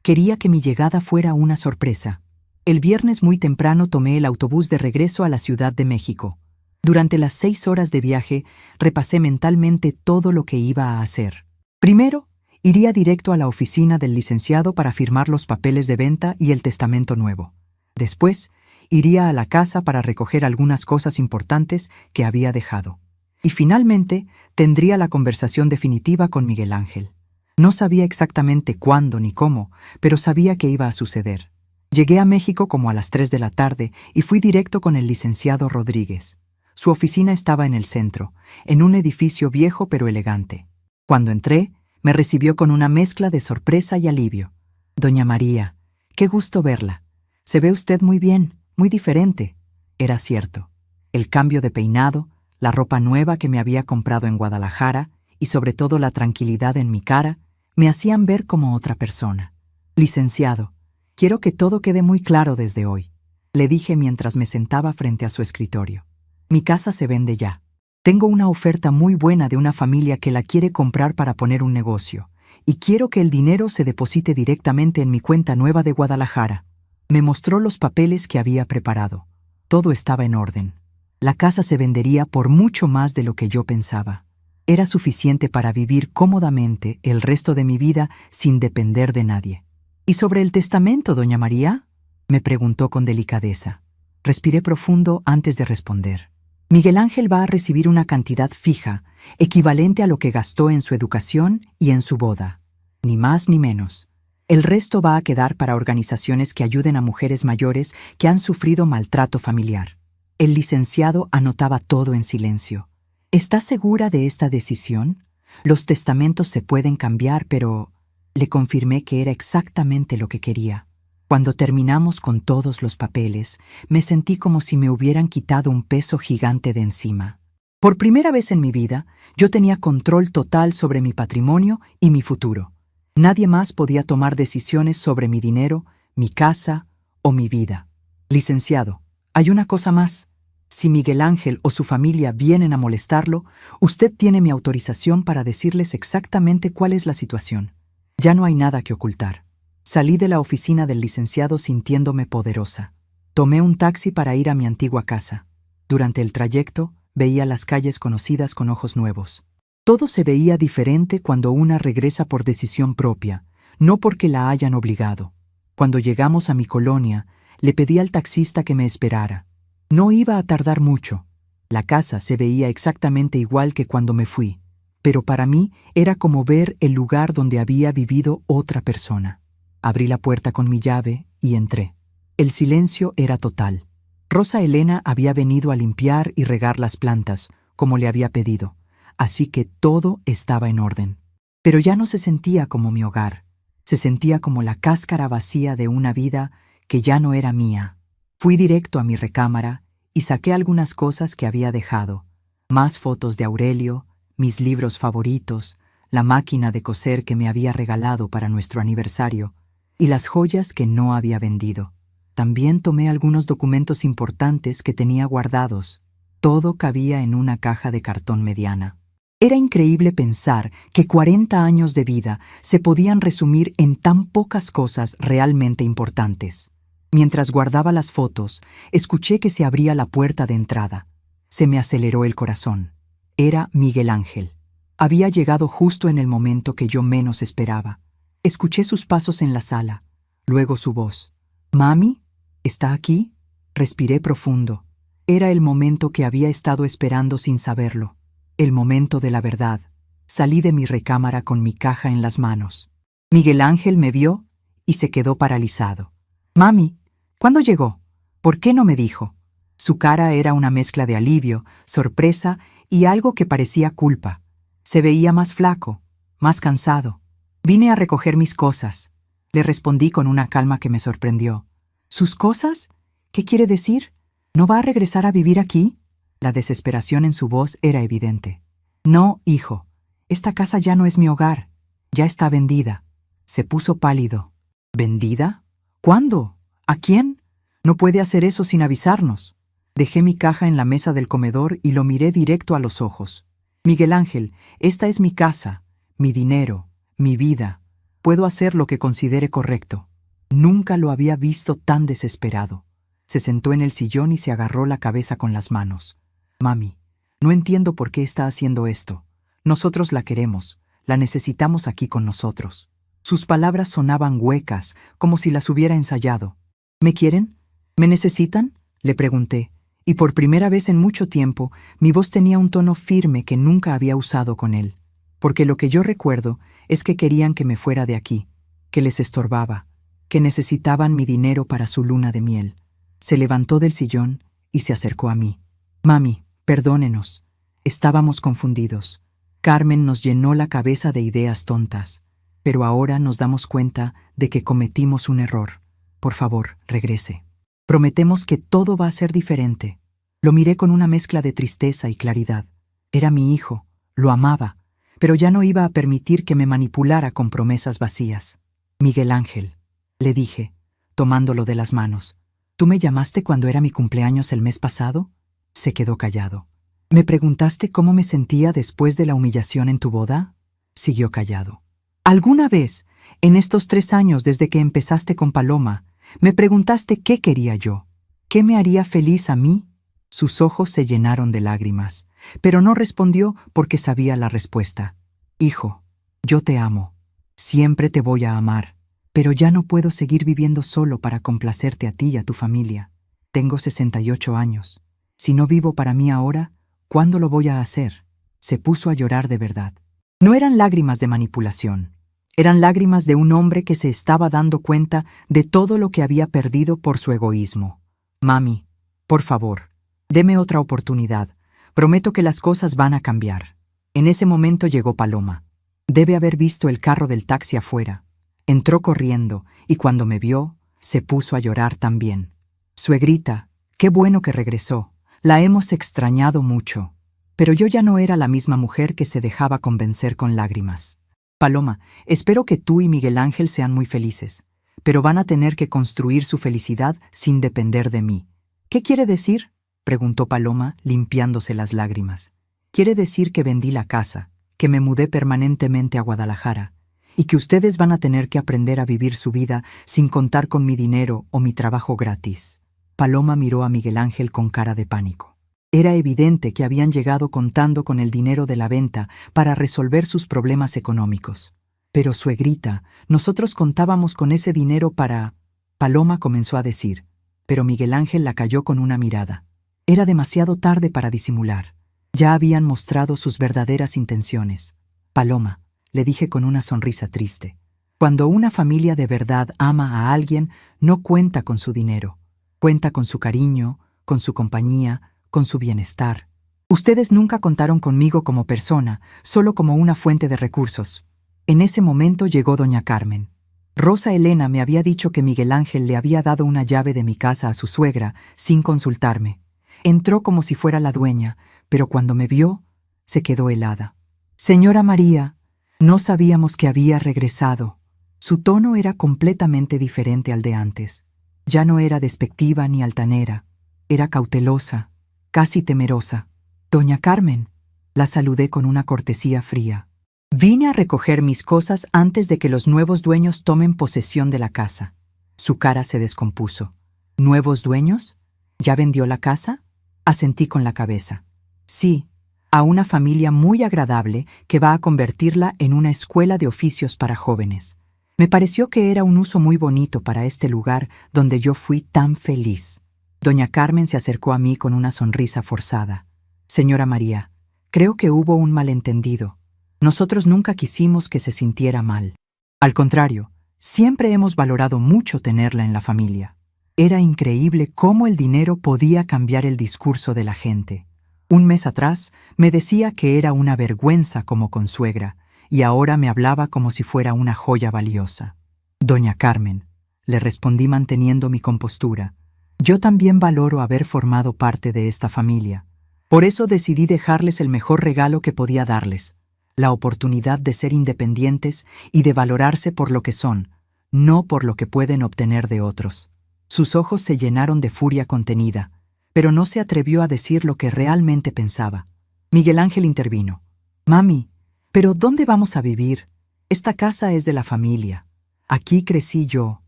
Quería que mi llegada fuera una sorpresa. El viernes muy temprano tomé el autobús de regreso a la Ciudad de México. Durante las 6 horas de viaje, repasé mentalmente todo lo que iba a hacer. Primero, iría directo a la oficina del licenciado para firmar los papeles de venta y el testamento nuevo. Después, iría a la casa para recoger algunas cosas importantes que había dejado. Y finalmente, tendría la conversación definitiva con Miguel Ángel. No sabía exactamente cuándo ni cómo, pero sabía que iba a suceder. Llegué a México como a las 3 de la tarde y fui directo con el licenciado Rodríguez. Su oficina estaba en el centro, en un edificio viejo pero elegante. Cuando entré, me recibió con una mezcla de sorpresa y alivio. Doña María, qué gusto verla. Se ve usted muy bien, muy diferente. Era cierto. El cambio de peinado, la ropa nueva que me había comprado en Guadalajara y sobre todo la tranquilidad en mi cara, me hacían ver como otra persona. Licenciado, quiero que todo quede muy claro desde hoy, le dije mientras me sentaba frente a su escritorio. Mi casa se vende ya. Tengo una oferta muy buena de una familia que la quiere comprar para poner un negocio, y quiero que el dinero se deposite directamente en mi cuenta nueva de Guadalajara. Me mostró los papeles que había preparado. Todo estaba en orden. La casa se vendería por mucho más de lo que yo pensaba. Era suficiente para vivir cómodamente el resto de mi vida sin depender de nadie. ¿Y sobre el testamento, doña María?, me preguntó con delicadeza. Respiré profundo antes de responder. Miguel Ángel va a recibir una cantidad fija, equivalente a lo que gastó en su educación y en su boda. Ni más ni menos. El resto va a quedar para organizaciones que ayuden a mujeres mayores que han sufrido maltrato familiar. El licenciado anotaba todo en silencio. ¿Está segura de esta decisión? Los testamentos se pueden cambiar, pero... Le confirmé que era exactamente lo que quería. Cuando terminamos con todos los papeles, me sentí como si me hubieran quitado un peso gigante de encima. Por primera vez en mi vida, yo tenía control total sobre mi patrimonio y mi futuro. Nadie más podía tomar decisiones sobre mi dinero, mi casa o mi vida. Licenciado, hay una cosa más. Si Miguel Ángel o su familia vienen a molestarlo, usted tiene mi autorización para decirles exactamente cuál es la situación. Ya no hay nada que ocultar. Salí de la oficina del licenciado sintiéndome poderosa. Tomé un taxi para ir a mi antigua casa. Durante el trayecto, veía las calles conocidas con ojos nuevos. Todo se veía diferente cuando una regresa por decisión propia, no porque la hayan obligado. Cuando llegamos a mi colonia, le pedí al taxista que me esperara. No iba a tardar mucho. La casa se veía exactamente igual que cuando me fui, pero para mí era como ver el lugar donde había vivido otra persona. Abrí la puerta con mi llave y entré. El silencio era total. Rosa Elena había venido a limpiar y regar las plantas, como le había pedido, así que todo estaba en orden. Pero ya no se sentía como mi hogar. Se sentía como la cáscara vacía de una vida que ya no era mía. Fui directo a mi recámara y saqué algunas cosas que había dejado. Más fotos de Aurelio, mis libros favoritos, la máquina de coser que me había regalado para nuestro aniversario y las joyas que no había vendido. También tomé algunos documentos importantes que tenía guardados. Todo cabía en una caja de cartón mediana. Era increíble pensar que 40 años de vida se podían resumir en tan pocas cosas realmente importantes. Mientras guardaba las fotos, escuché que se abría la puerta de entrada. Se me aceleró el corazón. Era Miguel Ángel. Había llegado justo en el momento que yo menos esperaba. Escuché sus pasos en la sala, luego su voz. «¿Mami? ¿Está aquí?» Respiré profundo. Era el momento que había estado esperando sin saberlo. El momento de la verdad. Salí de mi recámara con mi caja en las manos. Miguel Ángel me vio y se quedó paralizado. «Mami, ¿cuándo llegó? ¿Por qué no me dijo?» Su cara era una mezcla de alivio, sorpresa y algo que parecía culpa. Se veía más flaco, más cansado. «Vine a recoger mis cosas», le respondí con una calma que me sorprendió. «¿Sus cosas? ¿Qué quiere decir? ¿No va a regresar a vivir aquí?» La desesperación en su voz era evidente. «No, hijo. Esta casa ya no es mi hogar. Ya está vendida». Se puso pálido. «¿Vendida? ¿Cuándo? ¿A quién? No puede hacer eso sin avisarnos». Dejé mi caja en la mesa del comedor y lo miré directo a los ojos. «Miguel Ángel, esta es mi casa, mi dinero, mi vida. Puedo hacer lo que considere correcto». Nunca lo había visto tan desesperado. Se sentó en el sillón y se agarró la cabeza con las manos. «Mami, no entiendo por qué está haciendo esto. Nosotros la queremos, la necesitamos aquí con nosotros». Sus palabras sonaban huecas, como si las hubiera ensayado. «¿Me quieren? ¿Me necesitan?», le pregunté, y por primera vez en mucho tiempo mi voz tenía un tono firme que nunca había usado con él. Porque lo que yo recuerdo es que querían que me fuera de aquí, que les estorbaba, que necesitaban mi dinero para su luna de miel. Se levantó del sillón y se acercó a mí. «Mami, perdónenos. Estábamos confundidos. Carmen nos llenó la cabeza de ideas tontas, pero ahora nos damos cuenta de que cometimos un error. Por favor, regrese. Prometemos que todo va a ser diferente». Lo miré con una mezcla de tristeza y claridad. Era mi hijo, lo amaba, pero ya no iba a permitir que me manipulara con promesas vacías. «Miguel Ángel», le dije, tomándolo de las manos. «¿Tú me llamaste cuando era mi cumpleaños el mes pasado?» Se quedó callado. «¿Me preguntaste cómo me sentía después de la humillación en tu boda?» Siguió callado. «¿Alguna vez, en estos 3 años desde que empezaste con Paloma, me preguntaste qué quería yo? ¿Qué me haría feliz a mí?» Sus ojos se llenaron de lágrimas, pero no respondió porque sabía la respuesta. «Hijo, yo te amo. Siempre te voy a amar. Pero ya no puedo seguir viviendo solo para complacerte a ti y a tu familia. Tengo 68 años. Si no vivo para mí ahora, ¿cuándo lo voy a hacer?» Se puso a llorar de verdad. No eran lágrimas de manipulación. Eran lágrimas de un hombre que se estaba dando cuenta de todo lo que había perdido por su egoísmo. «Mami, por favor, deme otra oportunidad. Prometo que las cosas van a cambiar». En ese momento llegó Paloma. Debe haber visto el carro del taxi afuera. Entró corriendo y cuando me vio, se puso a llorar también. «Suegrita, qué bueno que regresó. La hemos extrañado mucho». Pero yo ya no era la misma mujer que se dejaba convencer con lágrimas. Paloma, espero que tú y Miguel Ángel sean muy felices, pero van a tener que construir su felicidad sin depender de mí. ¿Qué quiere decir?, preguntó Paloma, limpiándose las lágrimas. Quiere decir que vendí la casa, que me mudé permanentemente a Guadalajara, y que ustedes van a tener que aprender a vivir su vida sin contar con mi dinero o mi trabajo gratis. Paloma miró a Miguel Ángel con cara de pánico. Era evidente que habían llegado contando con el dinero de la venta para resolver sus problemas económicos. Pero, suegrita, nosotros contábamos con ese dinero para... Paloma comenzó a decir, pero Miguel Ángel la calló con una mirada. Era demasiado tarde para disimular. Ya habían mostrado sus verdaderas intenciones. Paloma, le dije con una sonrisa triste, cuando una familia de verdad ama a alguien, no cuenta con su dinero. Cuenta con su cariño, con su compañía, con su bienestar. Ustedes nunca contaron conmigo como persona, solo como una fuente de recursos. En ese momento llegó doña Carmen. Rosa Elena me había dicho que Miguel Ángel le había dado una llave de mi casa a su suegra, sin consultarme. Entró como si fuera la dueña, pero cuando me vio, se quedó helada. Señora María, no sabíamos que había regresado. Su tono era completamente diferente al de antes. Ya no era despectiva ni altanera. Era cautelosa, casi temerosa. Doña Carmen, la saludé con una cortesía fría. Vine a recoger mis cosas antes de que los nuevos dueños tomen posesión de la casa. Su cara se descompuso. ¿Nuevos dueños? ¿Ya vendió la casa? Asentí con la cabeza. Sí, a una familia muy agradable que va a convertirla en una escuela de oficios para jóvenes. Me pareció que era un uso muy bonito para este lugar donde yo fui tan feliz. Doña Carmen se acercó a mí con una sonrisa forzada. Señora María, creo que hubo un malentendido. Nosotros nunca quisimos que se sintiera mal. Al contrario, siempre hemos valorado mucho tenerla en la familia. Era increíble cómo el dinero podía cambiar el discurso de la gente. Un mes atrás me decía que era una vergüenza como consuegra, y ahora me hablaba como si fuera una joya valiosa. Doña Carmen, le respondí manteniendo mi compostura, yo también valoro haber formado parte de esta familia. Por eso decidí dejarles el mejor regalo que podía darles, la oportunidad de ser independientes y de valorarse por lo que son, no por lo que pueden obtener de otros. Sus ojos se llenaron de furia contenida, pero no se atrevió a decir lo que realmente pensaba. Miguel Ángel intervino. Mami, ¿pero dónde vamos a vivir? Esta casa es de la familia. Aquí crecí yo.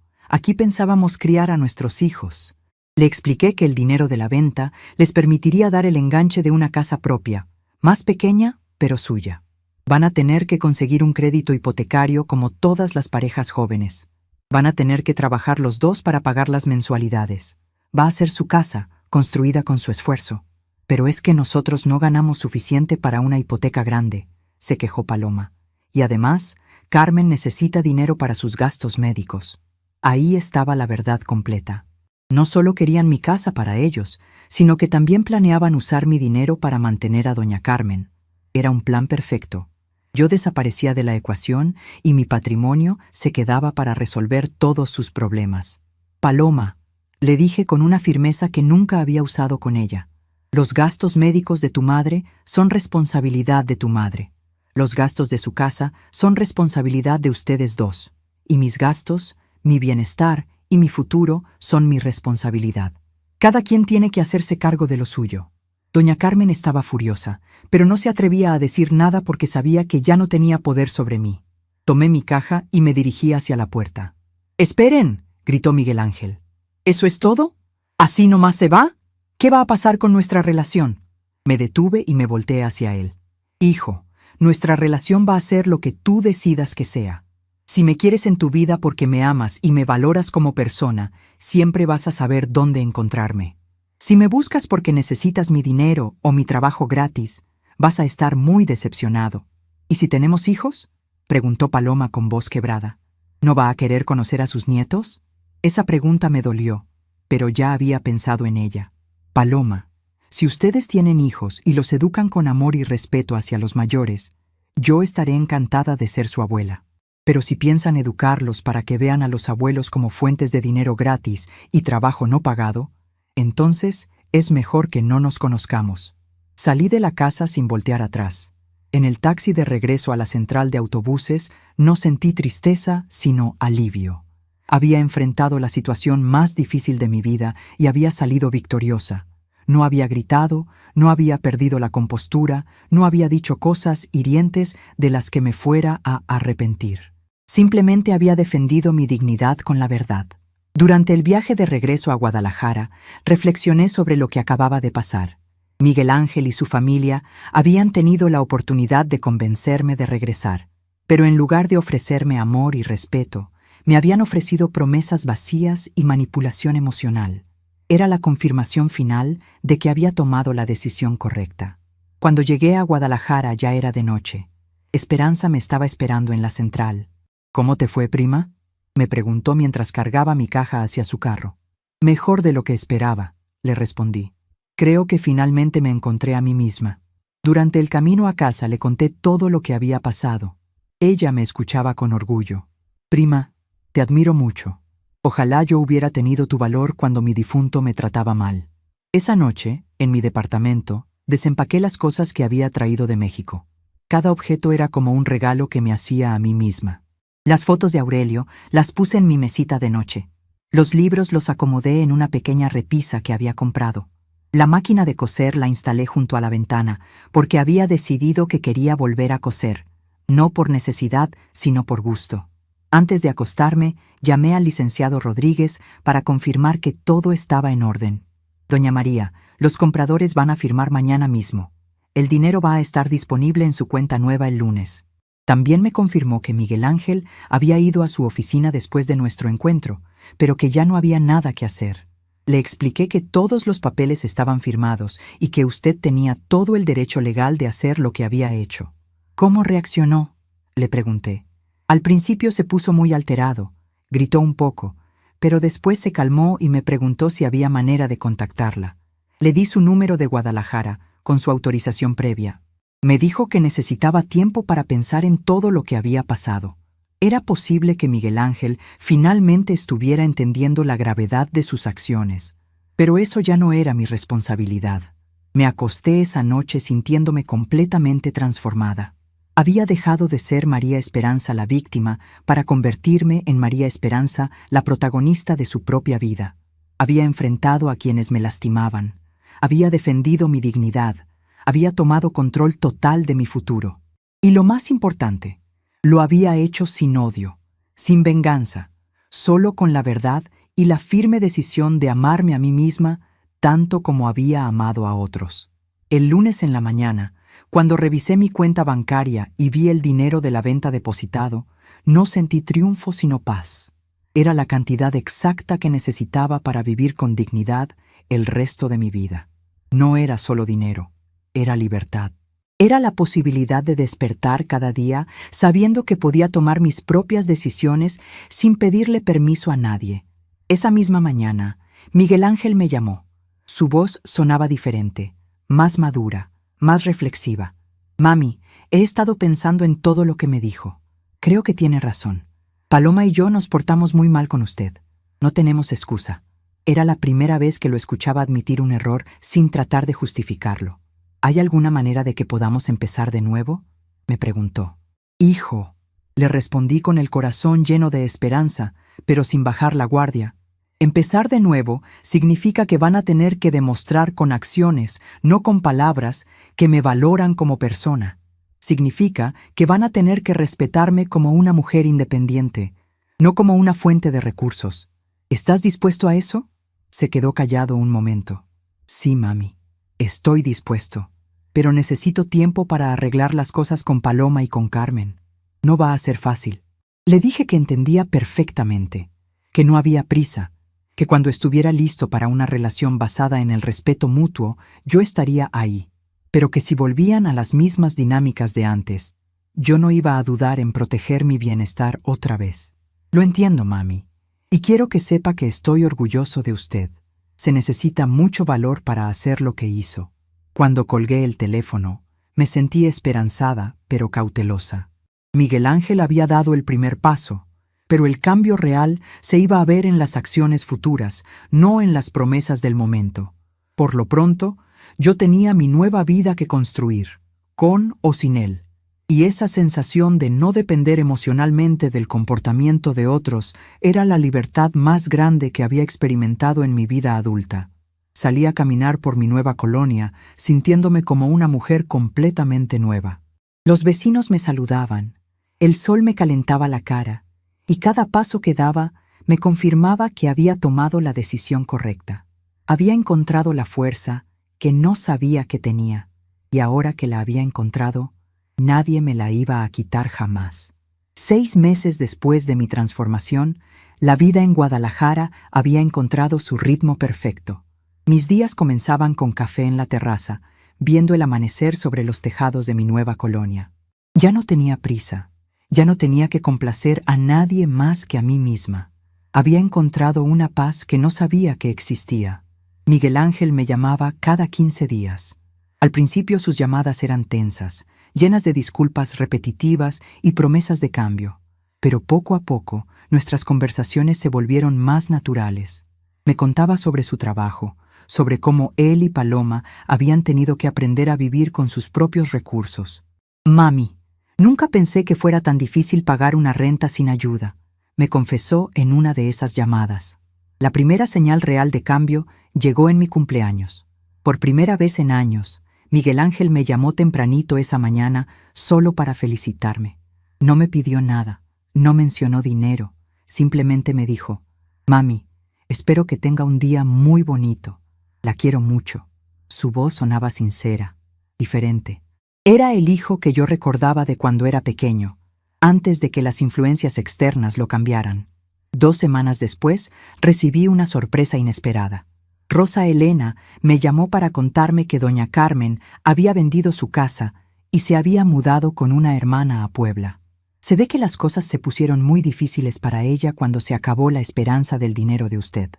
Aquí pensábamos criar a nuestros hijos. Le expliqué que el dinero de la venta les permitiría dar el enganche de una casa propia, más pequeña, pero suya. Van a tener que conseguir un crédito hipotecario como todas las parejas jóvenes. Van a tener que trabajar los dos para pagar las mensualidades. Va a ser su casa, construida con su esfuerzo. Pero es que nosotros no ganamos suficiente para una hipoteca grande, se quejó Paloma. Y además, Carmen necesita dinero para sus gastos médicos. Ahí estaba la verdad completa. No solo querían mi casa para ellos, sino que también planeaban usar mi dinero para mantener a doña Carmen. Era un plan perfecto. Yo desaparecía de la ecuación y mi patrimonio se quedaba para resolver todos sus problemas. Paloma, le dije con una firmeza que nunca había usado con ella. Los gastos médicos de tu madre son responsabilidad de tu madre. Los gastos de su casa son responsabilidad de ustedes dos. Y mis gastos, mi bienestar y mi futuro son mi responsabilidad. Cada quien tiene que hacerse cargo de lo suyo. Doña Carmen estaba furiosa, pero no se atrevía a decir nada porque sabía que ya no tenía poder sobre mí. Tomé mi caja y me dirigí hacia la puerta. ¡Esperen!, gritó Miguel Ángel. ¿Eso es todo? ¿Así nomás se va? ¿Qué va a pasar con nuestra relación? Me detuve y me volteé hacia él. Hijo, nuestra relación va a ser lo que tú decidas que sea. Si me quieres en tu vida porque me amas y me valoras como persona, siempre vas a saber dónde encontrarme. Si me buscas porque necesitas mi dinero o mi trabajo gratis, vas a estar muy decepcionado. ¿Y si tenemos hijos?, preguntó Paloma con voz quebrada. ¿No va a querer conocer a sus nietos? Esa pregunta me dolió, pero ya había pensado en ella. Paloma, si ustedes tienen hijos y los educan con amor y respeto hacia los mayores, yo estaré encantada de ser su abuela. Pero si piensan educarlos para que vean a los abuelos como fuentes de dinero gratis y trabajo no pagado, entonces es mejor que no nos conozcamos. Salí de la casa sin voltear atrás. En el taxi de regreso a la central de autobuses no sentí tristeza, sino alivio. Había enfrentado la situación más difícil de mi vida y había salido victoriosa. No había gritado, no había perdido la compostura, no había dicho cosas hirientes de las que me fuera a arrepentir. Simplemente había defendido mi dignidad con la verdad. Durante el viaje de regreso a Guadalajara, reflexioné sobre lo que acababa de pasar. Miguel Ángel y su familia habían tenido la oportunidad de convencerme de regresar, pero en lugar de ofrecerme amor y respeto, me habían ofrecido promesas vacías y manipulación emocional. Era la confirmación final de que había tomado la decisión correcta. Cuando llegué a Guadalajara ya era de noche. Esperanza me estaba esperando en la central. «¿Cómo te fue, prima?», me preguntó mientras cargaba mi caja hacia su carro. «Mejor de lo que esperaba», le respondí. «Creo que finalmente me encontré a mí misma». Durante el camino a casa le conté todo lo que había pasado. Ella me escuchaba con orgullo. «Prima, te admiro mucho. Ojalá yo hubiera tenido tu valor cuando mi difunto me trataba mal». Esa noche, en mi departamento, desempaqué las cosas que había traído de México. Cada objeto era como un regalo que me hacía a mí misma. Las fotos de Aurelio las puse en mi mesita de noche. Los libros los acomodé en una pequeña repisa que había comprado. La máquina de coser la instalé junto a la ventana, porque había decidido que quería volver a coser, no por necesidad, sino por gusto. Antes de acostarme, llamé al licenciado Rodríguez para confirmar que todo estaba en orden. «Doña María, los compradores van a firmar mañana mismo. El dinero va a estar disponible en su cuenta nueva el lunes». También me confirmó que Miguel Ángel había ido a su oficina después de nuestro encuentro, pero que ya no había nada que hacer. Le expliqué que todos los papeles estaban firmados y que usted tenía todo el derecho legal de hacer lo que había hecho. «¿Cómo reaccionó?», le pregunté. Al principio se puso muy alterado, gritó un poco, pero después se calmó y me preguntó si había manera de contactarla. Le di su número de Guadalajara, con su autorización previa. Me dijo que necesitaba tiempo para pensar en todo lo que había pasado. Era posible que Miguel Ángel finalmente estuviera entendiendo la gravedad de sus acciones, pero eso ya no era mi responsabilidad. Me acosté esa noche sintiéndome completamente transformada. Había dejado de ser María Esperanza la víctima para convertirme en María Esperanza la protagonista de su propia vida. Había enfrentado a quienes me lastimaban. Había defendido mi dignidad. Había tomado control total de mi futuro. Y lo más importante, lo había hecho sin odio, sin venganza, solo con la verdad y la firme decisión de amarme a mí misma tanto como había amado a otros. El lunes en la mañana, cuando revisé mi cuenta bancaria y vi el dinero de la venta depositado, no sentí triunfo sino paz. Era la cantidad exacta que necesitaba para vivir con dignidad el resto de mi vida. No era solo dinero. Era libertad. Era la posibilidad de despertar cada día sabiendo que podía tomar mis propias decisiones sin pedirle permiso a nadie. Esa misma mañana, Miguel Ángel me llamó. Su voz sonaba diferente, más madura, más reflexiva. «Mami, he estado pensando en todo lo que me dijo. Creo que tiene razón. Paloma y yo nos portamos muy mal con usted. No tenemos excusa». Era la primera vez que lo escuchaba admitir un error sin tratar de justificarlo. «¿Hay alguna manera de que podamos empezar de nuevo?», me preguntó. «Hijo», le respondí con el corazón lleno de esperanza, pero sin bajar la guardia. «Empezar de nuevo significa que van a tener que demostrar con acciones, no con palabras, que me valoran como persona. Significa que van a tener que respetarme como una mujer independiente, no como una fuente de recursos. ¿Estás dispuesto a eso?». Se quedó callado un momento. «Sí, mami. Estoy dispuesto, pero necesito tiempo para arreglar las cosas con Paloma y con Carmen. No va a ser fácil». Le dije que entendía perfectamente, que no había prisa, que cuando estuviera listo para una relación basada en el respeto mutuo, yo estaría ahí, pero que si volvían a las mismas dinámicas de antes, yo no iba a dudar en proteger mi bienestar otra vez. «Lo entiendo, mami, y quiero que sepa que estoy orgulloso de usted. Se necesita mucho valor para hacer lo que hizo». Cuando colgué el teléfono, me sentí esperanzada, pero cautelosa. Miguel Ángel había dado el primer paso, pero el cambio real se iba a ver en las acciones futuras, no en las promesas del momento. Por lo pronto, Yo tenía mi nueva vida que construir, con o sin él. Y esa sensación de no depender emocionalmente del comportamiento de otros era la libertad más grande que había experimentado en mi vida adulta. Salí a caminar por mi nueva colonia, sintiéndome como una mujer completamente nueva. Los vecinos me saludaban, el sol me calentaba la cara, y cada paso que daba me confirmaba que había tomado la decisión correcta. Había encontrado la fuerza que no sabía que tenía, y ahora que la había encontrado, nadie me la iba a quitar jamás. 6 meses después de mi transformación, la vida en Guadalajara había encontrado su ritmo perfecto. Mis días comenzaban con café en la terraza, viendo el amanecer sobre los tejados de mi nueva colonia. Ya no tenía prisa, ya no tenía que complacer a nadie más que a mí misma. Había encontrado una paz que no sabía que existía. Miguel Ángel me llamaba cada 15 días. Al principio sus llamadas eran tensas, llenas de disculpas repetitivas y promesas de cambio. Pero poco a poco, nuestras conversaciones se volvieron más naturales. Me contaba sobre su trabajo, sobre cómo él y Paloma habían tenido que aprender a vivir con sus propios recursos. «Mami, nunca pensé que fuera tan difícil pagar una renta sin ayuda», me confesó en una de esas llamadas. La primera señal real de cambio llegó en mi cumpleaños. Por primera vez en años, Miguel Ángel me llamó tempranito esa mañana solo para felicitarme. No me pidió nada, no mencionó dinero, simplemente me dijo: «Mami, espero que tenga un día muy bonito. La quiero mucho». Su voz sonaba sincera, diferente. Era el hijo que yo recordaba de cuando era pequeño, antes de que las influencias externas lo cambiaran. 2 semanas después, recibí una sorpresa inesperada. Rosa Elena me llamó para contarme que doña Carmen había vendido su casa y se había mudado con una hermana a Puebla. Se ve que las cosas se pusieron muy difíciles para ella cuando se acabó la esperanza del dinero de usted,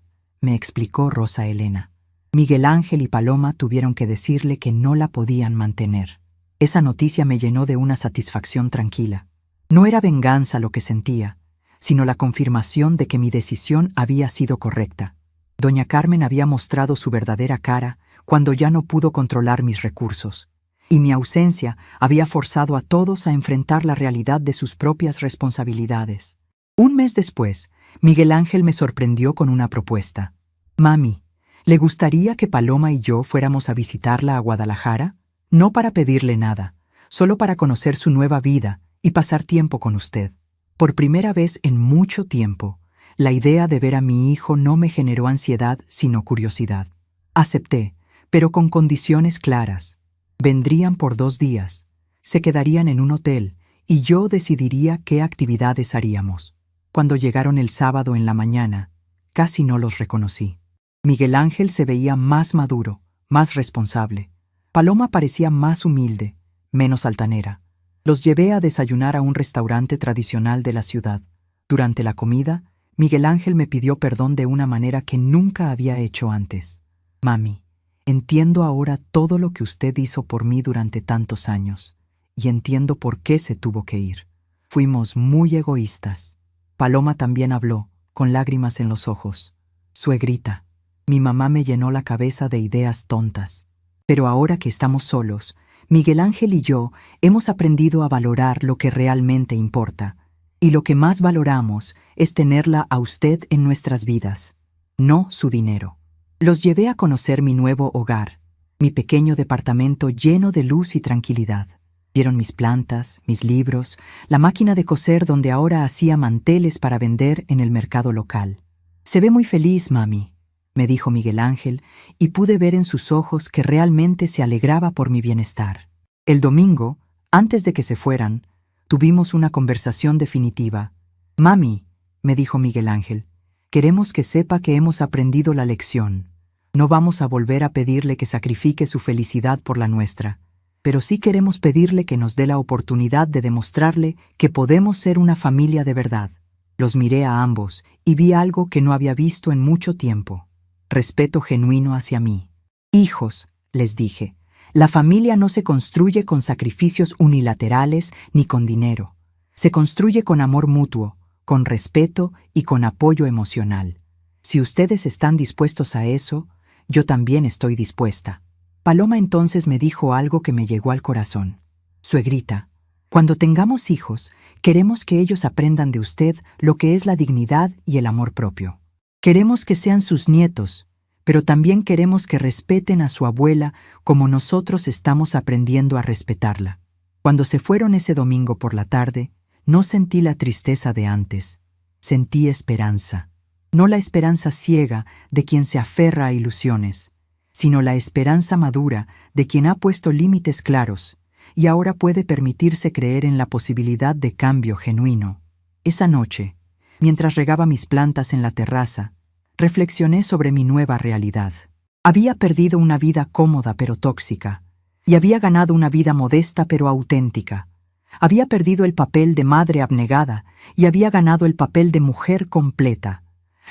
me explicó Rosa Elena. Miguel Ángel y Paloma tuvieron que decirle que no la podían mantener. Esa noticia me llenó de una satisfacción tranquila. No era venganza lo que sentía, sino la confirmación de que mi decisión había sido correcta. Doña Carmen había mostrado su verdadera cara cuando ya no pudo controlar mis recursos, y mi ausencia había forzado a todos a enfrentar la realidad de sus propias responsabilidades. Un mes después, Miguel Ángel me sorprendió con una propuesta. «Mami, ¿le gustaría que Paloma y yo fuéramos a visitarla a Guadalajara? No para pedirle nada, solo para conocer su nueva vida y pasar tiempo con usted». Por primera vez en mucho tiempo, la idea de ver a mi hijo no me generó ansiedad, sino curiosidad. Acepté, pero con condiciones claras. Vendrían por 2 días, se quedarían en un hotel y yo decidiría qué actividades haríamos. Cuando llegaron el sábado en la mañana, casi no los reconocí. Miguel Ángel se veía más maduro, más responsable. Paloma parecía más humilde, menos altanera. Los llevé a desayunar a un restaurante tradicional de la ciudad. Durante la comida, Miguel Ángel me pidió perdón de una manera que nunca había hecho antes. «Mami, entiendo ahora todo lo que usted hizo por mí durante tantos años, y entiendo por qué se tuvo que ir. Fuimos muy egoístas». Paloma también habló, con lágrimas en los ojos. «Suegrita, mi mamá me llenó la cabeza de ideas tontas. Pero ahora que estamos solos, Miguel Ángel y yo hemos aprendido a valorar lo que realmente importa, y lo que más valoramos es tenerla a usted en nuestras vidas, no su dinero». Los llevé a conocer mi nuevo hogar, mi pequeño departamento lleno de luz y tranquilidad. Vieron mis plantas, mis libros, la máquina de coser donde ahora hacía manteles para vender en el mercado local. «Se ve muy feliz, mami», me dijo Miguel Ángel, y pude ver en sus ojos que realmente se alegraba por mi bienestar. El domingo, antes de que se fueran, tuvimos una conversación definitiva. «Mami», me dijo Miguel Ángel, «queremos que sepa que hemos aprendido la lección. No vamos a volver a pedirle que sacrifique su felicidad por la nuestra, pero sí queremos pedirle que nos dé la oportunidad de demostrarle que podemos ser una familia de verdad». Los miré a ambos y vi algo que no había visto en mucho tiempo: respeto genuino hacia mí. «Hijos», les dije, «la familia no se construye con sacrificios unilaterales ni con dinero. Se construye con amor mutuo, con respeto y con apoyo emocional. Si ustedes están dispuestos a eso, yo también estoy dispuesta». Paloma entonces me dijo algo que me llegó al corazón. Suegrita, cuando tengamos hijos, queremos que ellos aprendan de usted lo que es la dignidad y el amor propio. Queremos que sean sus nietos, pero también queremos que respeten a su abuela como nosotros estamos aprendiendo a respetarla. Cuando se fueron ese domingo por la tarde, no sentí la tristeza de antes, sentí esperanza. No la esperanza ciega de quien se aferra a ilusiones, sino la esperanza madura de quien ha puesto límites claros y ahora puede permitirse creer en la posibilidad de cambio genuino. Esa noche, mientras regaba mis plantas en la terraza, reflexioné sobre mi nueva realidad. Había perdido una vida cómoda pero tóxica, y había ganado una vida modesta pero auténtica. Había perdido el papel de madre abnegada y había ganado el papel de mujer completa.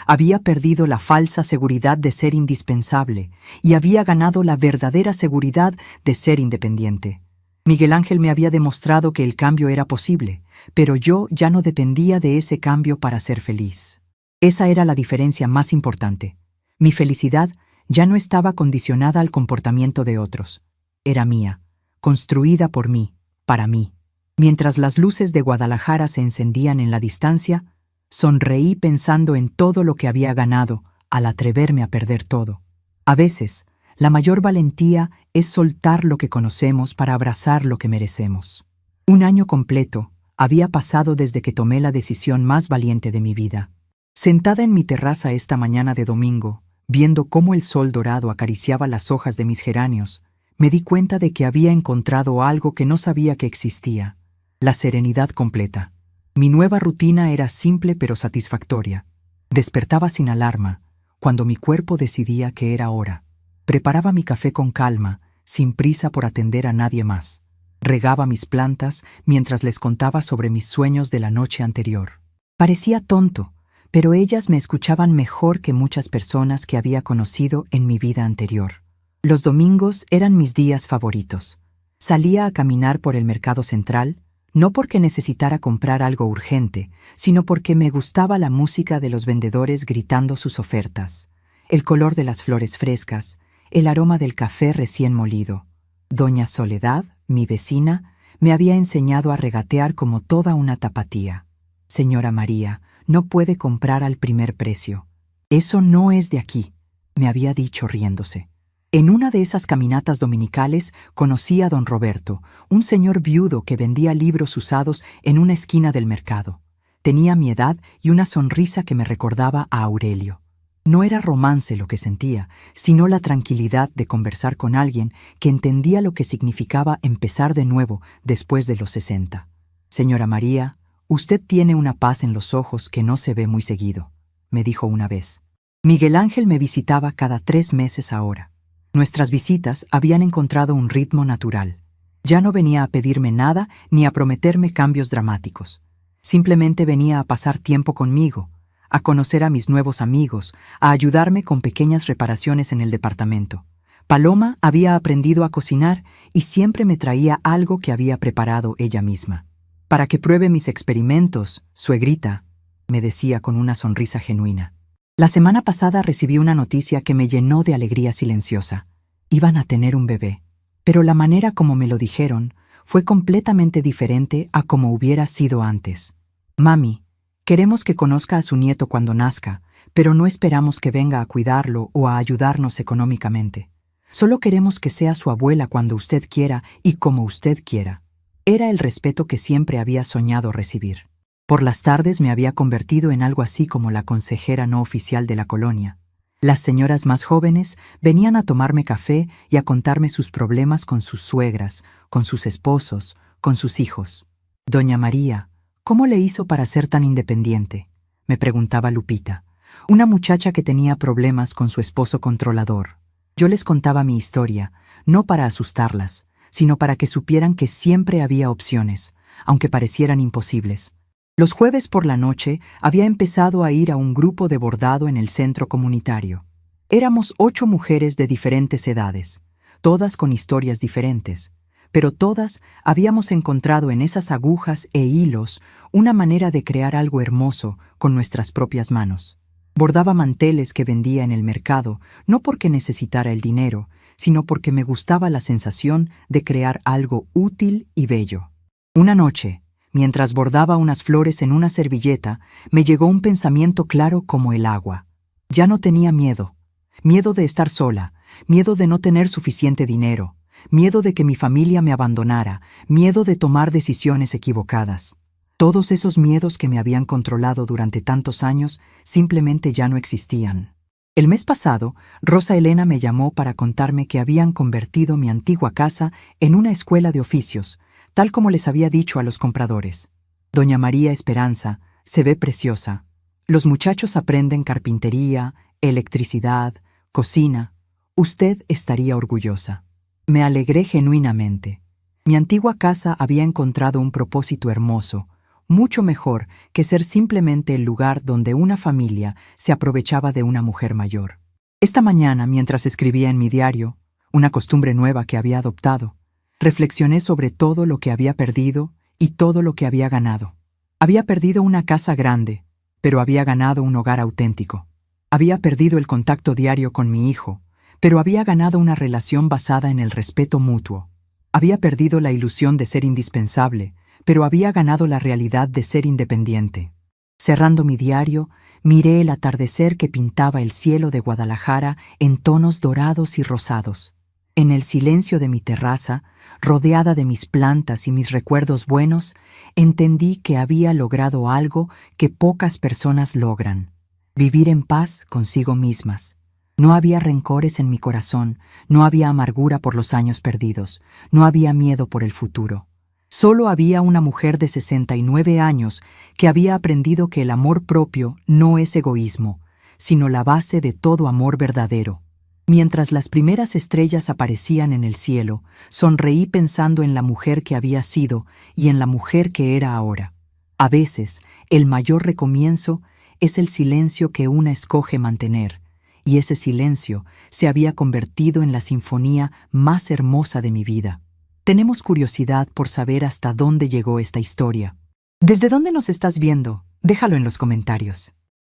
Había perdido la falsa seguridad de ser indispensable y había ganado la verdadera seguridad de ser independiente. Miguel Ángel me había demostrado que el cambio era posible, pero yo ya no dependía de ese cambio para ser feliz. Esa era la diferencia más importante. Mi felicidad ya no estaba condicionada al comportamiento de otros. Era mía, construida por mí, para mí. Mientras las luces de Guadalajara se encendían en la distancia, sonreí pensando en todo lo que había ganado al atreverme a perder todo. A veces, la mayor valentía es soltar lo que conocemos para abrazar lo que merecemos. Un año completo había pasado desde que tomé la decisión más valiente de mi vida. Sentada en mi terraza esta mañana de domingo, viendo cómo el sol dorado acariciaba las hojas de mis geranios, me di cuenta de que había encontrado algo que no sabía que existía: la serenidad completa. Mi nueva rutina era simple pero satisfactoria. Despertaba sin alarma, cuando mi cuerpo decidía que era hora. Preparaba mi café con calma, sin prisa por atender a nadie más. Regaba mis plantas mientras les contaba sobre mis sueños de la noche anterior. Parecía tonto, pero ellas me escuchaban mejor que muchas personas que había conocido en mi vida anterior. Los domingos eran mis días favoritos. Salía a caminar por el mercado central, no porque necesitara comprar algo urgente, sino porque me gustaba la música de los vendedores gritando sus ofertas, el color de las flores frescas, el aroma del café recién molido. Doña Soledad, mi vecina, me había enseñado a regatear como toda una tapatía. Señora María, no puede comprar al primer precio. Eso no es de aquí, me había dicho riéndose. En una de esas caminatas dominicales conocí a don Roberto, un señor viudo que vendía libros usados en una esquina del mercado. Tenía mi edad y una sonrisa que me recordaba a Aurelio. No era romance lo que sentía, sino la tranquilidad de conversar con alguien que entendía lo que significaba empezar de nuevo después de los 60. Señora María, usted tiene una paz en los ojos que no se ve muy seguido, me dijo una vez. Miguel Ángel me visitaba cada 3 meses ahora. Nuestras visitas habían encontrado un ritmo natural. Ya no venía a pedirme nada ni a prometerme cambios dramáticos. Simplemente venía a pasar tiempo conmigo, a conocer a mis nuevos amigos, a ayudarme con pequeñas reparaciones en el departamento. Paloma había aprendido a cocinar y siempre me traía algo que había preparado ella misma. Para que pruebe mis experimentos, suegrita, me decía con una sonrisa genuina. La semana pasada recibí una noticia que me llenó de alegría silenciosa. Iban a tener un bebé, pero la manera como me lo dijeron fue completamente diferente a como hubiera sido antes. Mami, queremos que conozca a su nieto cuando nazca, pero no esperamos que venga a cuidarlo o a ayudarnos económicamente. Solo queremos que sea su abuela cuando usted quiera y como usted quiera. Era el respeto que siempre había soñado recibir. Por las tardes me había convertido en algo así como la consejera no oficial de la colonia. Las señoras más jóvenes venían a tomarme café y a contarme sus problemas con sus suegras, con sus esposos, con sus hijos. Doña María, ¿cómo le hizo para ser tan independiente?, me preguntaba Lupita, una muchacha que tenía problemas con su esposo controlador. Yo les contaba mi historia, no para asustarlas, sino para que supieran que siempre había opciones, aunque parecieran imposibles. Los jueves por la noche había empezado a ir a un grupo de bordado en el centro comunitario. Éramos 8 mujeres de diferentes edades, todas con historias diferentes, pero todas habíamos encontrado en esas agujas e hilos una manera de crear algo hermoso con nuestras propias manos. Bordaba manteles que vendía en el mercado, no porque necesitara el dinero, sino porque me gustaba la sensación de crear algo útil y bello. Una noche, mientras bordaba unas flores en una servilleta, me llegó un pensamiento claro como el agua. Ya no tenía miedo. Miedo de estar sola, miedo de no tener suficiente dinero, miedo de que mi familia me abandonara, miedo de tomar decisiones equivocadas. Todos esos miedos que me habían controlado durante tantos años simplemente ya no existían. El mes pasado, Rosa Elena me llamó para contarme que habían convertido mi antigua casa en una escuela de oficios, tal como les había dicho a los compradores. Doña María Esperanza se ve preciosa. Los muchachos aprenden carpintería, electricidad, cocina. Usted estaría orgullosa. Me alegré genuinamente. Mi antigua casa había encontrado un propósito hermoso, mucho mejor que ser simplemente el lugar donde una familia se aprovechaba de una mujer mayor. Esta mañana, mientras escribía en mi diario, una costumbre nueva que había adoptado, reflexioné sobre todo lo que había perdido y todo lo que había ganado. Había perdido una casa grande, pero había ganado un hogar auténtico. Había perdido el contacto diario con mi hijo, pero había ganado una relación basada en el respeto mutuo. Había perdido la ilusión de ser indispensable, pero había ganado la realidad de ser independiente. Cerrando mi diario, miré el atardecer que pintaba el cielo de Guadalajara en tonos dorados y rosados. En el silencio de mi terraza, rodeada de mis plantas y mis recuerdos buenos, entendí que había logrado algo que pocas personas logran: vivir en paz consigo mismas. No había rencores en mi corazón, no había amargura por los años perdidos, no había miedo por el futuro. Solo había una mujer de 69 años que había aprendido que el amor propio no es egoísmo, sino la base de todo amor verdadero. Mientras las primeras estrellas aparecían en el cielo, sonreí pensando en la mujer que había sido y en la mujer que era ahora. A veces, el mayor recomienzo es el silencio que una escoge mantener, y ese silencio se había convertido en la sinfonía más hermosa de mi vida. Tenemos curiosidad por saber hasta dónde llegó esta historia. ¿Desde dónde nos estás viendo? Déjalo en los comentarios.